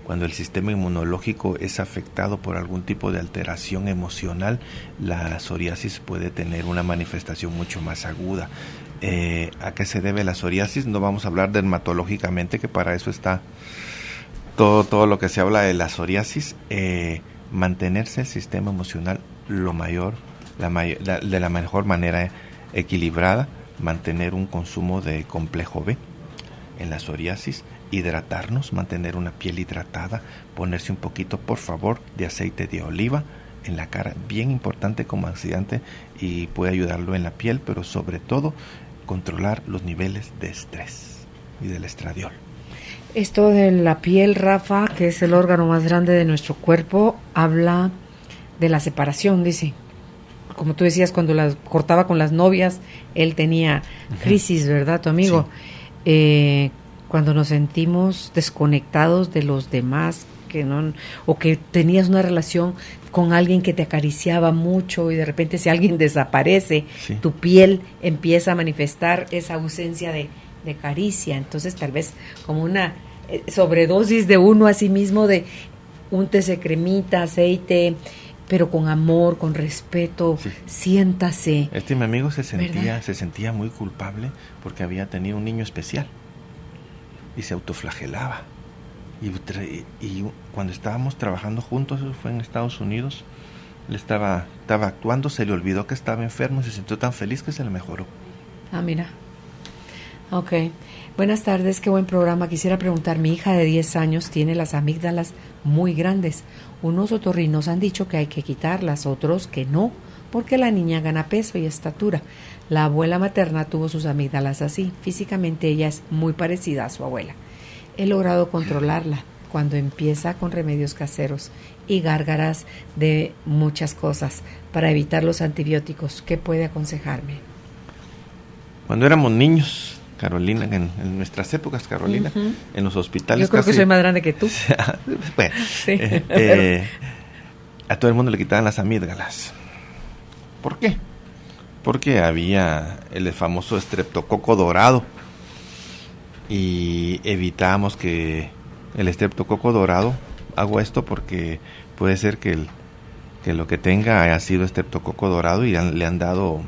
cuando el sistema inmunológico es afectado por algún tipo de alteración emocional, la psoriasis puede tener una manifestación mucho más aguda. ¿A qué se debe la psoriasis? No vamos a hablar dermatológicamente, que para eso está todo lo que se habla de la psoriasis. Mantenerse el sistema emocional de la mejor manera equilibrada, mantener un consumo de complejo B en la psoriasis, hidratarnos, mantener una piel hidratada, ponerse un poquito, por favor, de aceite de oliva en la cara, bien importante como oxidante y puede ayudarlo en la piel, pero sobre todo controlar los niveles de estrés y del estradiol. Esto de la piel, Rafa, que es el órgano más grande de nuestro cuerpo, habla de la separación, dice. Como tú decías, cuando las cortaba con las novias, él tenía crisis, ¿verdad, tu amigo? Sí. Cuando nos sentimos desconectados de los demás, o que tenías una relación con alguien que te acariciaba mucho y de repente si alguien desaparece, sí, tu piel empieza a manifestar esa ausencia de caricia. Entonces tal vez como una sobredosis de uno a sí mismo, de úntese cremita, aceite, pero con amor, con respeto, sí, siéntase. Mi amigo se sentía muy culpable porque había tenido un niño especial y se autoflagelaba. Y cuando estábamos trabajando juntos, eso fue en Estados Unidos, él estaba actuando, se le olvidó que estaba enfermo y se sintió tan feliz que se le mejoró. Ah, mira. Ok. Buenas tardes, qué buen programa. Quisiera preguntar, mi hija de 10 años tiene las amígdalas muy grandes. Unos otorrinos han dicho que hay que quitarlas, otros que no, porque la niña gana peso y estatura. La abuela materna tuvo sus amígdalas así. Físicamente ella es muy parecida a su abuela. He logrado controlarla cuando empieza con remedios caseros y gárgaras de muchas cosas para evitar los antibióticos. ¿Qué puede aconsejarme? Cuando éramos niños, Carolina, en nuestras épocas, Carolina, en los hospitales. Yo creo que soy más grande que tú. Bueno, sí, a todo el mundo le quitaban las amígdalas. ¿Por qué? Porque había el famoso estreptococo dorado y evitábamos que el estreptococo dorado, hago esto porque puede ser que lo que tenga haya sido estreptococo dorado y le han dado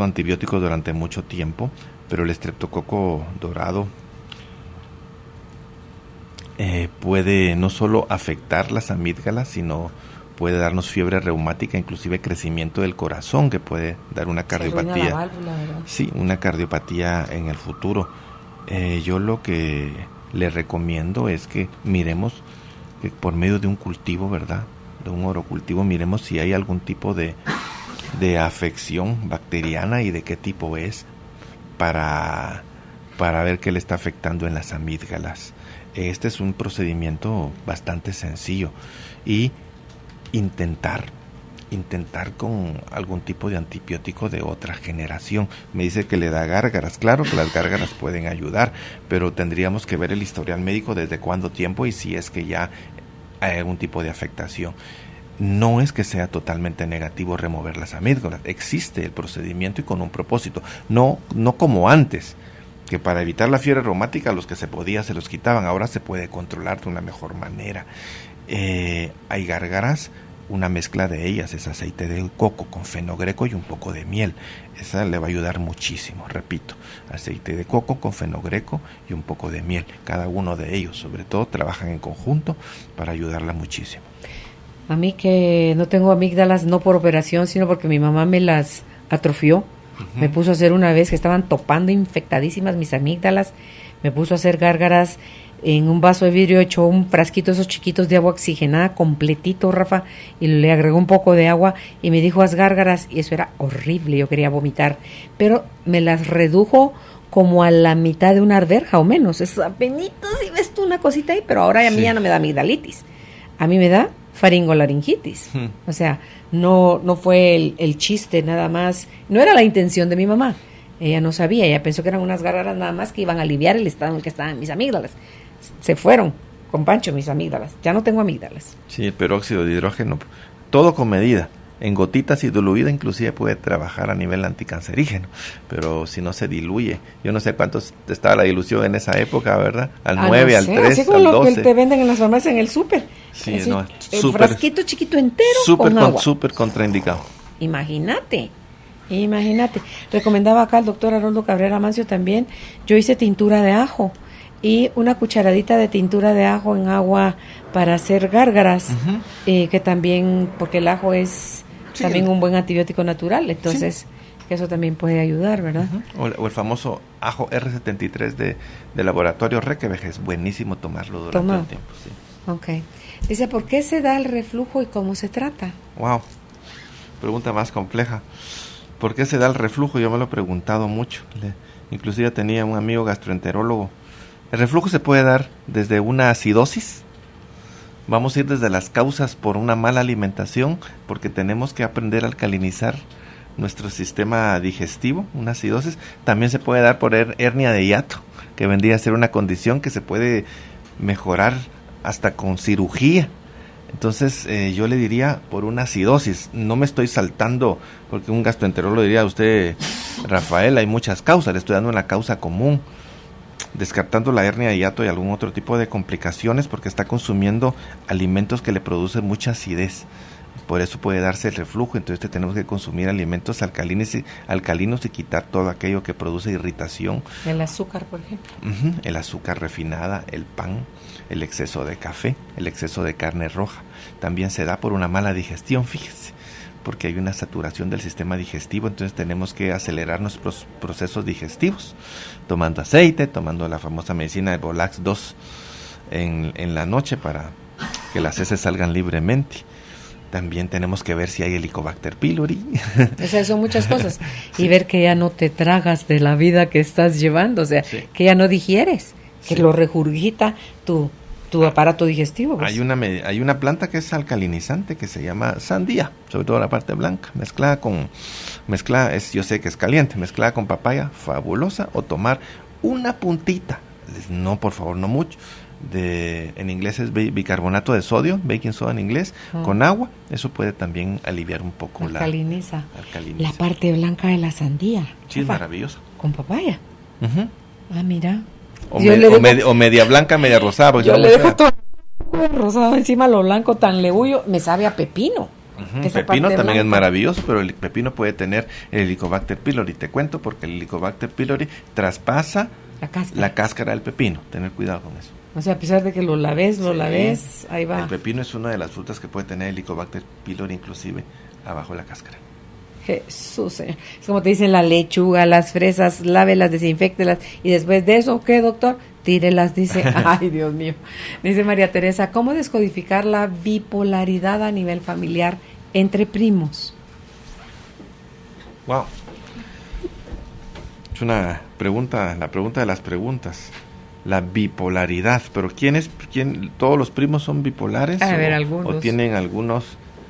antibióticos durante mucho tiempo, pero el estreptococo dorado puede no solo afectar las amígdalas, sino puede darnos fiebre reumática, inclusive crecimiento del corazón, que puede dar una cardiopatía. La válvula, ¿verdad? Sí, una cardiopatía en el futuro. Yo lo que le recomiendo es que miremos que por medio de un cultivo, ¿verdad? De un orocultivo, miremos si hay algún tipo de afección bacteriana y de qué tipo es para ver qué le está afectando en las amígdalas. Este es un procedimiento bastante sencillo y intentar con algún tipo de antibiótico de otra generación. Me dice que le da gárgaras. Claro que las gárgaras pueden ayudar, pero tendríamos que ver el historial médico desde cuánto tiempo y si es que ya hay algún tipo de afectación. No es que sea totalmente negativo remover las amígdalas. Existe el procedimiento y con un propósito. No como antes, que para evitar la fiebre reumática los que se podía se los quitaban. Ahora se puede controlar de una mejor manera. Hay gárgaras, una mezcla de ellas es aceite de coco con fenogreco y un poco de miel. Esa le va a ayudar muchísimo, repito, aceite de coco con fenogreco y un poco de miel. Cada uno de ellos, sobre todo, trabajan en conjunto para ayudarla muchísimo. A mí que no tengo amígdalas, no por operación, sino porque mi mamá me las atrofió. Me puso a hacer una vez que estaban topando infectadísimas mis amígdalas, me puso a hacer gárgaras en un vaso de vidrio, echó un frasquito esos chiquitos de agua oxigenada completito, Rafa, y le agregó un poco de agua y me dijo haz gárgaras, y eso era horrible, yo quería vomitar, pero me las redujo como a la mitad de una alberja o menos. Es apenitas y ves tú una cosita ahí, pero ahora a mí ya no me da amigdalitis, a mí me da faringolaringitis. O sea, no fue el chiste nada más, no era la intención de mi mamá. Ella no sabía, ella pensó que eran unas gárgaras nada más que iban a aliviar el estado en que estaban mis amígdalas. Se fueron con Pancho mis amígdalas, ya no tengo amígdalas. Sí, el peróxido de hidrógeno, todo con medida. En gotitas y diluida inclusive puede trabajar a nivel anticancerígeno, pero si no se diluye, yo no sé cuánto estaba la dilución en esa época, ¿verdad? Al 9, no al sé, 3, así como al lo 12. que te venden en las farmacias en el súper. Sí, así, no, el súper, frasquito chiquito entero con agua. Súper contraindicado. Imagínate. Recomendaba acá el doctor Haroldo Cabrera Mancio también. Yo hice tintura de ajo y una cucharadita de tintura de ajo en agua para hacer gárgaras, que también, porque el ajo es también un buen antibiótico natural, entonces que eso también puede ayudar, ¿verdad? O el famoso ajo R73 de Laboratorio Requeveje, es buenísimo tomarlo durante el tiempo. Sí. Ok. Dice, ¿por qué se da el reflujo y cómo se trata? Wow, pregunta más compleja. ¿Por qué se da el reflujo? Yo me lo he preguntado mucho. Inclusive tenía un amigo gastroenterólogo. El reflujo se puede dar desde una acidosis. Vamos a ir desde las causas por una mala alimentación, porque tenemos que aprender a alcalinizar nuestro sistema digestivo, una acidosis. También se puede dar por hernia de hiato, que vendría a ser una condición que se puede mejorar hasta con cirugía. Entonces yo le diría por una acidosis, no me estoy saltando, porque un gastroenterólogo diría a usted, Rafael, hay muchas causas, le estoy dando una causa común, descartando la hernia de hiato y algún otro tipo de complicaciones, porque está consumiendo alimentos que le producen mucha acidez. Por eso puede darse el reflujo. Entonces tenemos que consumir alimentos alcalinos y quitar todo aquello que produce irritación. El azúcar, por ejemplo. El azúcar refinada, el pan, el exceso de café, el exceso de carne roja. También se da por una mala digestión, fíjese, porque hay una saturación del sistema digestivo. Entonces tenemos que acelerar nuestros procesos digestivos, tomando aceite, tomando la famosa medicina de Bolax 2 en la noche para que las heces salgan libremente. También tenemos que ver si hay Helicobacter pylori. O sea, son muchas cosas. Y ver que ya no te tragas de la vida que estás llevando, o sea, que ya no digieres, que lo regurgita tu aparato digestivo. Pues. Hay una planta que es alcalinizante que se llama sandía, sobre todo la parte blanca, yo sé que es caliente, mezclada con papaya, fabulosa, o tomar una puntita, no, por favor, no mucho, en inglés es bicarbonato de sodio, baking soda en inglés, con agua. Eso puede también aliviar un poco alcaliniza la parte blanca de la sandía. Sí, es maravillosa. Con papaya. Ah, mira. O media blanca, media rosada. Yo le dejo todo rosado encima, lo blanco tan lebullo, me sabe a pepino. Pepino también blanca es maravilloso, pero el pepino puede tener el Helicobacter pylori. Te cuento porque el Helicobacter pylori traspasa la cáscara del pepino. Tener cuidado con eso. O sea, a pesar de que lo laves, ahí va. El pepino es una de las frutas que puede tener Helicobacter pylori, inclusive abajo de la cáscara. Jesús, Señor. Es como te dicen la lechuga, las fresas, lávelas, desinféctelas. Y después de eso, ¿qué, doctor? Tírelas, dice. Ay, Dios mío. Dice María Teresa, ¿cómo descodificar la bipolaridad a nivel familiar entre primos? Wow. Es una pregunta, la pregunta de las preguntas. La bipolaridad, pero ¿todos los primos son bipolares? A ver, algunos. ¿O tienen algunos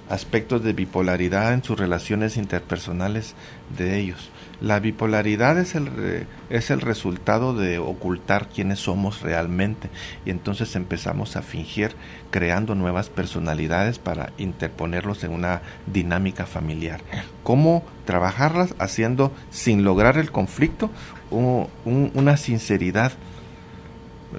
aspectos de bipolaridad en sus relaciones interpersonales de ellos? La bipolaridad es el resultado de ocultar quiénes somos realmente, y entonces empezamos a fingir, creando nuevas personalidades para interponerlos en una dinámica familiar. ¿Cómo trabajarlas? Haciendo, sin lograr el conflicto, una sinceridad.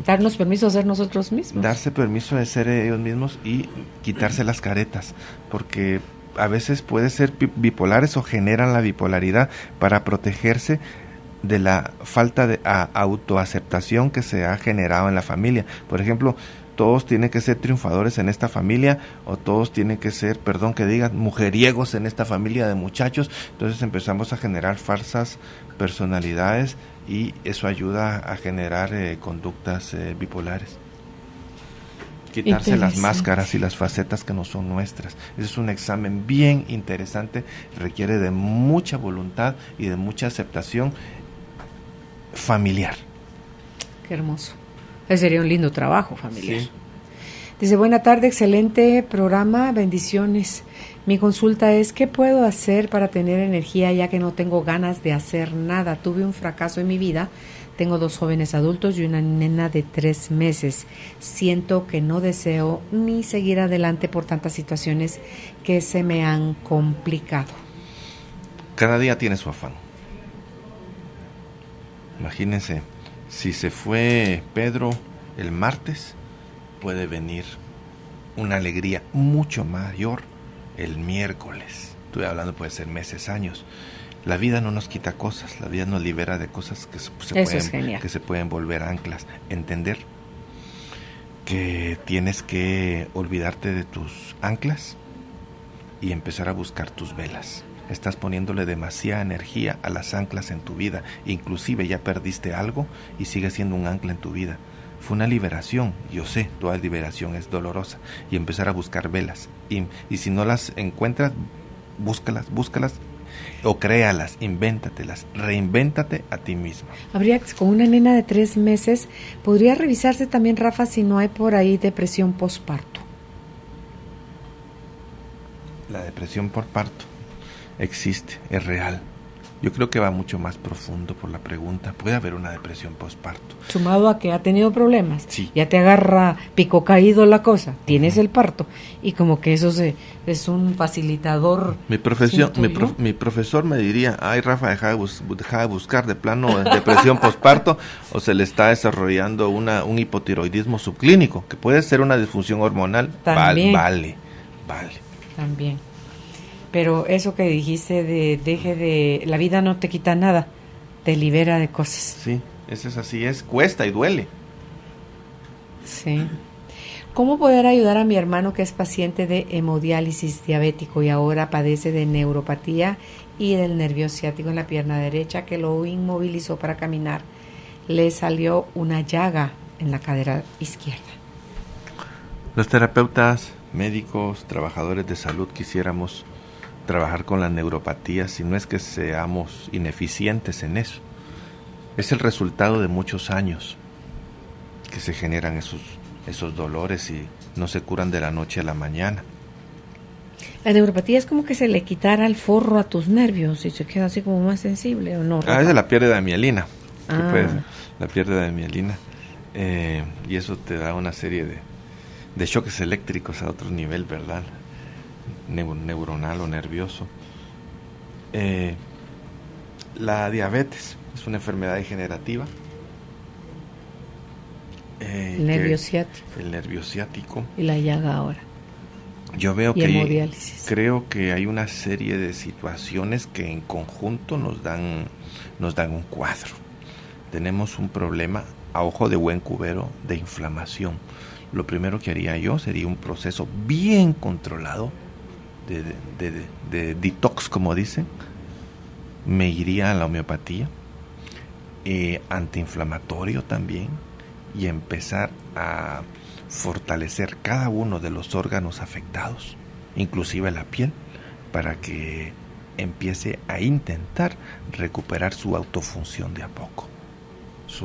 Darnos permiso de ser nosotros mismos. Darse permiso de ser ellos mismos y quitarse las caretas, porque a veces puede ser bipolares o generan la bipolaridad para protegerse de la falta de autoaceptación que se ha generado en la familia. Por ejemplo, todos tienen que ser triunfadores en esta familia, o todos tienen que ser, perdón que diga, mujeriegos en esta familia de muchachos. Entonces empezamos a generar falsas personalidades y eso ayuda a generar conductas bipolares. Quitarse las máscaras y las facetas que no son nuestras. Ese es un examen bien interesante, requiere de mucha voluntad y de mucha aceptación familiar. Qué hermoso. Ese sería un lindo trabajo familiar. Sí. Dice, buena tarde, excelente programa, bendiciones. Mi consulta es, ¿qué puedo hacer para tener energía ya que no tengo ganas de hacer nada? Tuve un fracaso en mi vida. Tengo 2 jóvenes adultos y una nena de 3 meses. Siento que no deseo ni seguir adelante por tantas situaciones que se me han complicado. Cada día tiene su afán. Imagínense, si se fue Pedro el martes, puede venir una alegría mucho mayor el miércoles. Estoy hablando, puede ser meses, años. La vida no nos quita cosas, la vida nos libera de cosas que se pueden volver anclas. Entender que tienes que olvidarte de tus anclas y empezar a buscar tus velas. Estás poniéndole demasiada energía a las anclas en tu vida. Inclusive ya perdiste algo y sigue siendo un ancla en tu vida. Fue una liberación, yo sé, toda liberación es dolorosa. Y empezar a buscar velas. Y si no las encuentras, búscalas o créalas, invéntatelas, reinvéntate a ti mismo. Habría, con una nena de 3 meses, podría revisarse también, Rafa, si no hay por ahí depresión postparto. La depresión por parto existe, es real. Yo creo que va mucho más profundo por la pregunta. Puede haber una depresión postparto. Sumado a que ha tenido problemas, sí. Ya te agarra pico caído la cosa, tienes el parto, y como que eso es un facilitador. Mi profesor me diría, ay Rafa, deja de buscar de plano depresión postparto, o se le está desarrollando un hipotiroidismo subclínico, que puede ser una disfunción hormonal. También. Vale. También. Pero eso que dijiste la vida no te quita nada, te libera de cosas. Sí, eso es así, cuesta y duele. Sí. ¿Cómo poder ayudar a mi hermano que es paciente de hemodiálisis diabético y ahora padece de neuropatía y del nervio ciático en la pierna derecha que lo inmovilizó para caminar? Le salió una llaga en la cadera izquierda. Los terapeutas, médicos, trabajadores de salud quisiéramos trabajar con la neuropatía, si no es que seamos ineficientes en eso. Es el resultado de muchos años que se generan esos dolores y no se curan de la noche a la mañana. La neuropatía es como que se le quitara el forro a tus nervios y se queda así como más sensible, ¿o no? Es la pérdida de mielina. La pérdida de mielina. Y eso te da una serie de choques eléctricos a otro nivel, ¿verdad? Neuronal o nervioso. La diabetes es una enfermedad degenerativa. El nervio ciático. El nervio ciático. Y la llaga ahora. Yo veo creo que hay una serie de situaciones que en conjunto nos dan un cuadro. Tenemos un problema a ojo de buen cubero de inflamación. Lo primero que haría yo sería un proceso bien controlado de detox, como dicen. Me iría a la homeopatía, antiinflamatorio también, y empezar a fortalecer cada uno de los órganos afectados, inclusive la piel, para que empiece a intentar recuperar su autofunción de a poco.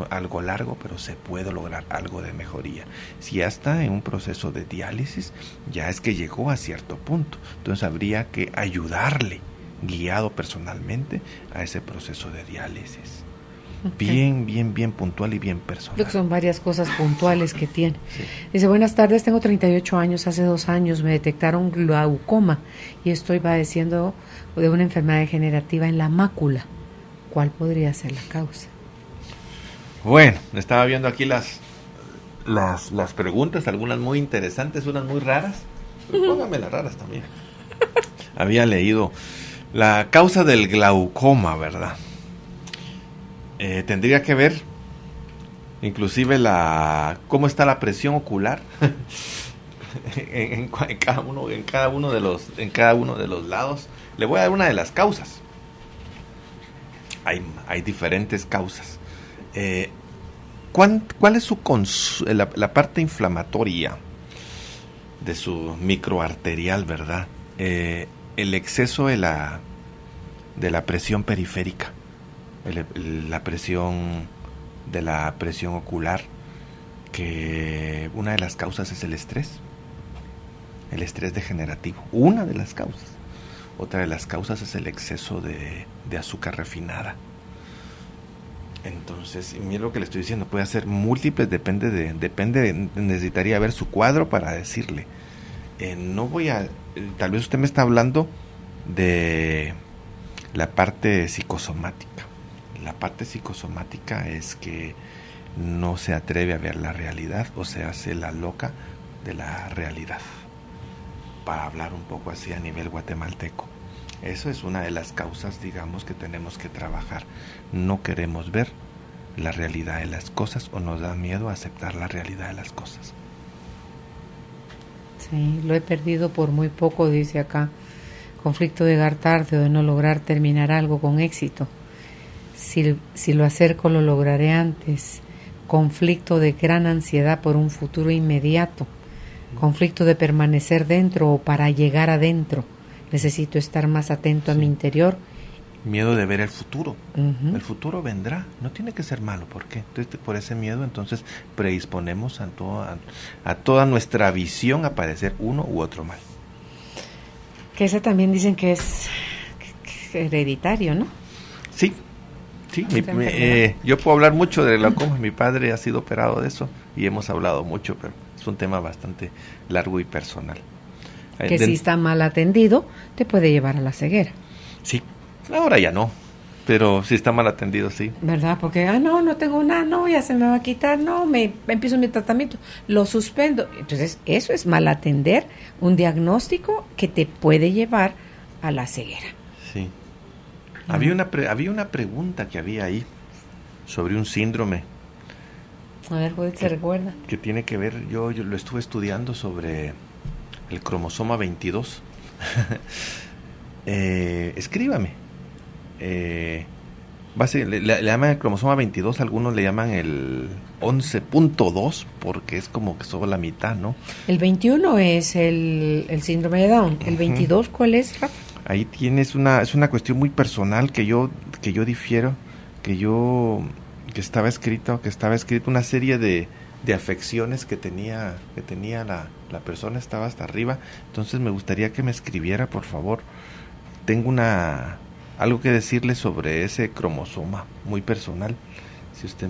Algo largo, pero se puede lograr algo de mejoría. Si ya está en un proceso de diálisis, ya es que llegó a cierto punto. Entonces habría que ayudarle, guiado personalmente, a ese proceso de diálisis. Okay. Bien puntual y bien personal. Creo que son varias cosas puntuales que tiene. Sí. Dice, buenas tardes, tengo 38 años, hace 2 años me detectaron glaucoma y estoy padeciendo de una enfermedad degenerativa en la mácula. ¿Cuál podría ser la causa? Bueno, estaba viendo aquí las preguntas, algunas muy interesantes, unas muy raras. Pues póngame las raras también. Había leído la causa del glaucoma, ¿verdad? Tendría que ver, inclusive cómo está la presión ocular en cada uno de los lados. Le voy a dar una de las causas. Hay diferentes causas. ¿Cuál es la parte inflamatoria de su microarterial, verdad? El exceso de la presión periférica, la presión ocular, que una de las causas es el estrés degenerativo, una de las causas. Otra de las causas es el exceso de azúcar refinada. Entonces, mire lo que le estoy diciendo, puede ser múltiples, necesitaría ver su cuadro para decirle. Tal vez usted me está hablando de la parte psicosomática. La parte psicosomática es que no se atreve a ver la realidad o se hace la loca de la realidad, para hablar un poco así a nivel guatemalteco. Eso es una de las causas, digamos, que tenemos que trabajar. No queremos ver la realidad de las cosas o nos da miedo a aceptar la realidad de las cosas. Sí, lo he perdido por muy poco, dice acá. Conflicto de llegar tarde o de no lograr terminar algo con éxito. Si lo acerco, lo lograré antes. Conflicto de gran ansiedad por un futuro inmediato. Conflicto de permanecer dentro o para llegar adentro. Necesito estar más atento a mi interior. Miedo de ver el futuro. Uh-huh. El futuro vendrá. No tiene que ser malo. ¿Por qué? Entonces, por ese miedo, entonces predisponemos a toda nuestra visión a padecer uno u otro mal. Que ese también dicen que es hereditario, ¿no? Sí. Yo puedo hablar mucho de glaucoma. Mi padre ha sido operado de eso y hemos hablado mucho, pero es un tema bastante largo y personal. Que si está mal atendido, te puede llevar a la ceguera. Sí, ahora ya no, pero si está mal atendido, sí. ¿Verdad? Porque, no tengo nada, no, ya se me va a quitar, no, empiezo mi tratamiento, lo suspendo. Entonces, eso es mal atender un diagnóstico que te puede llevar a la ceguera. Sí. Había una pregunta que había ahí sobre un síndrome. A ver, ¿se recuerda? Que tiene que ver, yo lo estuve estudiando sobre el cromosoma 22. Escríbame. Le llaman el cromosoma 22, algunos le llaman el 11.2 porque es como que solo la mitad, ¿no? El 21 es el síndrome de Down. ¿El 22 cuál es, Rafa? Ahí tienes es una cuestión muy personal que yo difiero, que estaba escrito una serie de afecciones que tenía la persona, estaba hasta arriba. Entonces me gustaría que me escribiera, por favor. Tengo algo que decirle sobre ese cromosoma muy personal. Si usted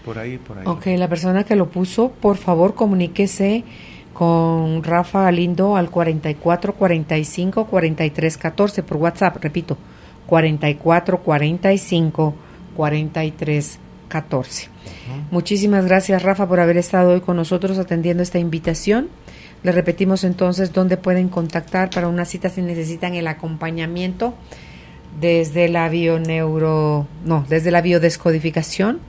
por ahí. Ok, la persona que lo puso, por favor comuníquese con Rafa Galindo al 44 45 43 14 por WhatsApp, repito, 44 45 43 14. Muchísimas gracias, Rafa, por haber estado hoy con nosotros atendiendo esta invitación. Le repetimos entonces dónde pueden contactar para una cita si necesitan el acompañamiento desde la biodescodificación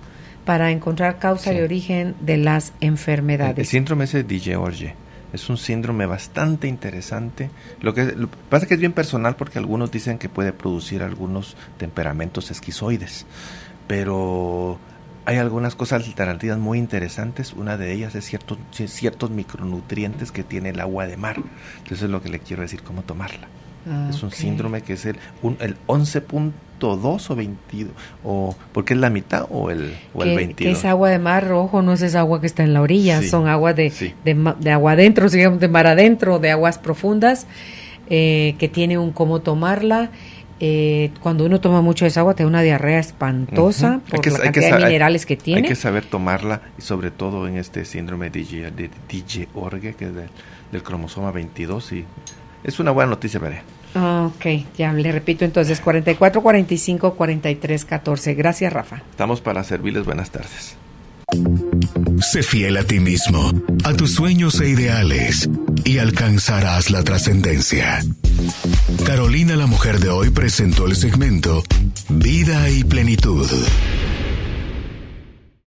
para encontrar causa y origen de las enfermedades. El síndrome ese de George es un síndrome bastante interesante. Lo que pasa es que es bien personal porque algunos dicen que puede producir algunos temperamentos esquizoides, pero hay algunas cosas alternativas muy interesantes. Una de ellas es ciertos micronutrientes que tiene el agua de mar. Entonces es lo que le quiero decir, cómo tomarla. Es un síndrome que es el 11.2 o 22, porque es la mitad o el 22. Que es agua de mar, ojo, no es esa agua que está en la orilla, son agua de agua adentro, digamos, de mar adentro, de aguas profundas, que tiene un cómo tomarla. Cuando uno toma mucho de esa agua te da una diarrea espantosa por la cantidad de minerales que tiene. Hay que saber tomarla, y sobre todo en este síndrome de George, que es del cromosoma 22, y es una buena noticia para él. Ok, ya le repito entonces, 44 45 43 14. Gracias, Rafa. Estamos para servirles. Buenas tardes. Sé fiel a ti mismo, a tus sueños e ideales, y alcanzarás la trascendencia. Carolina, la mujer de hoy, presentó el segmento Vida y Plenitud.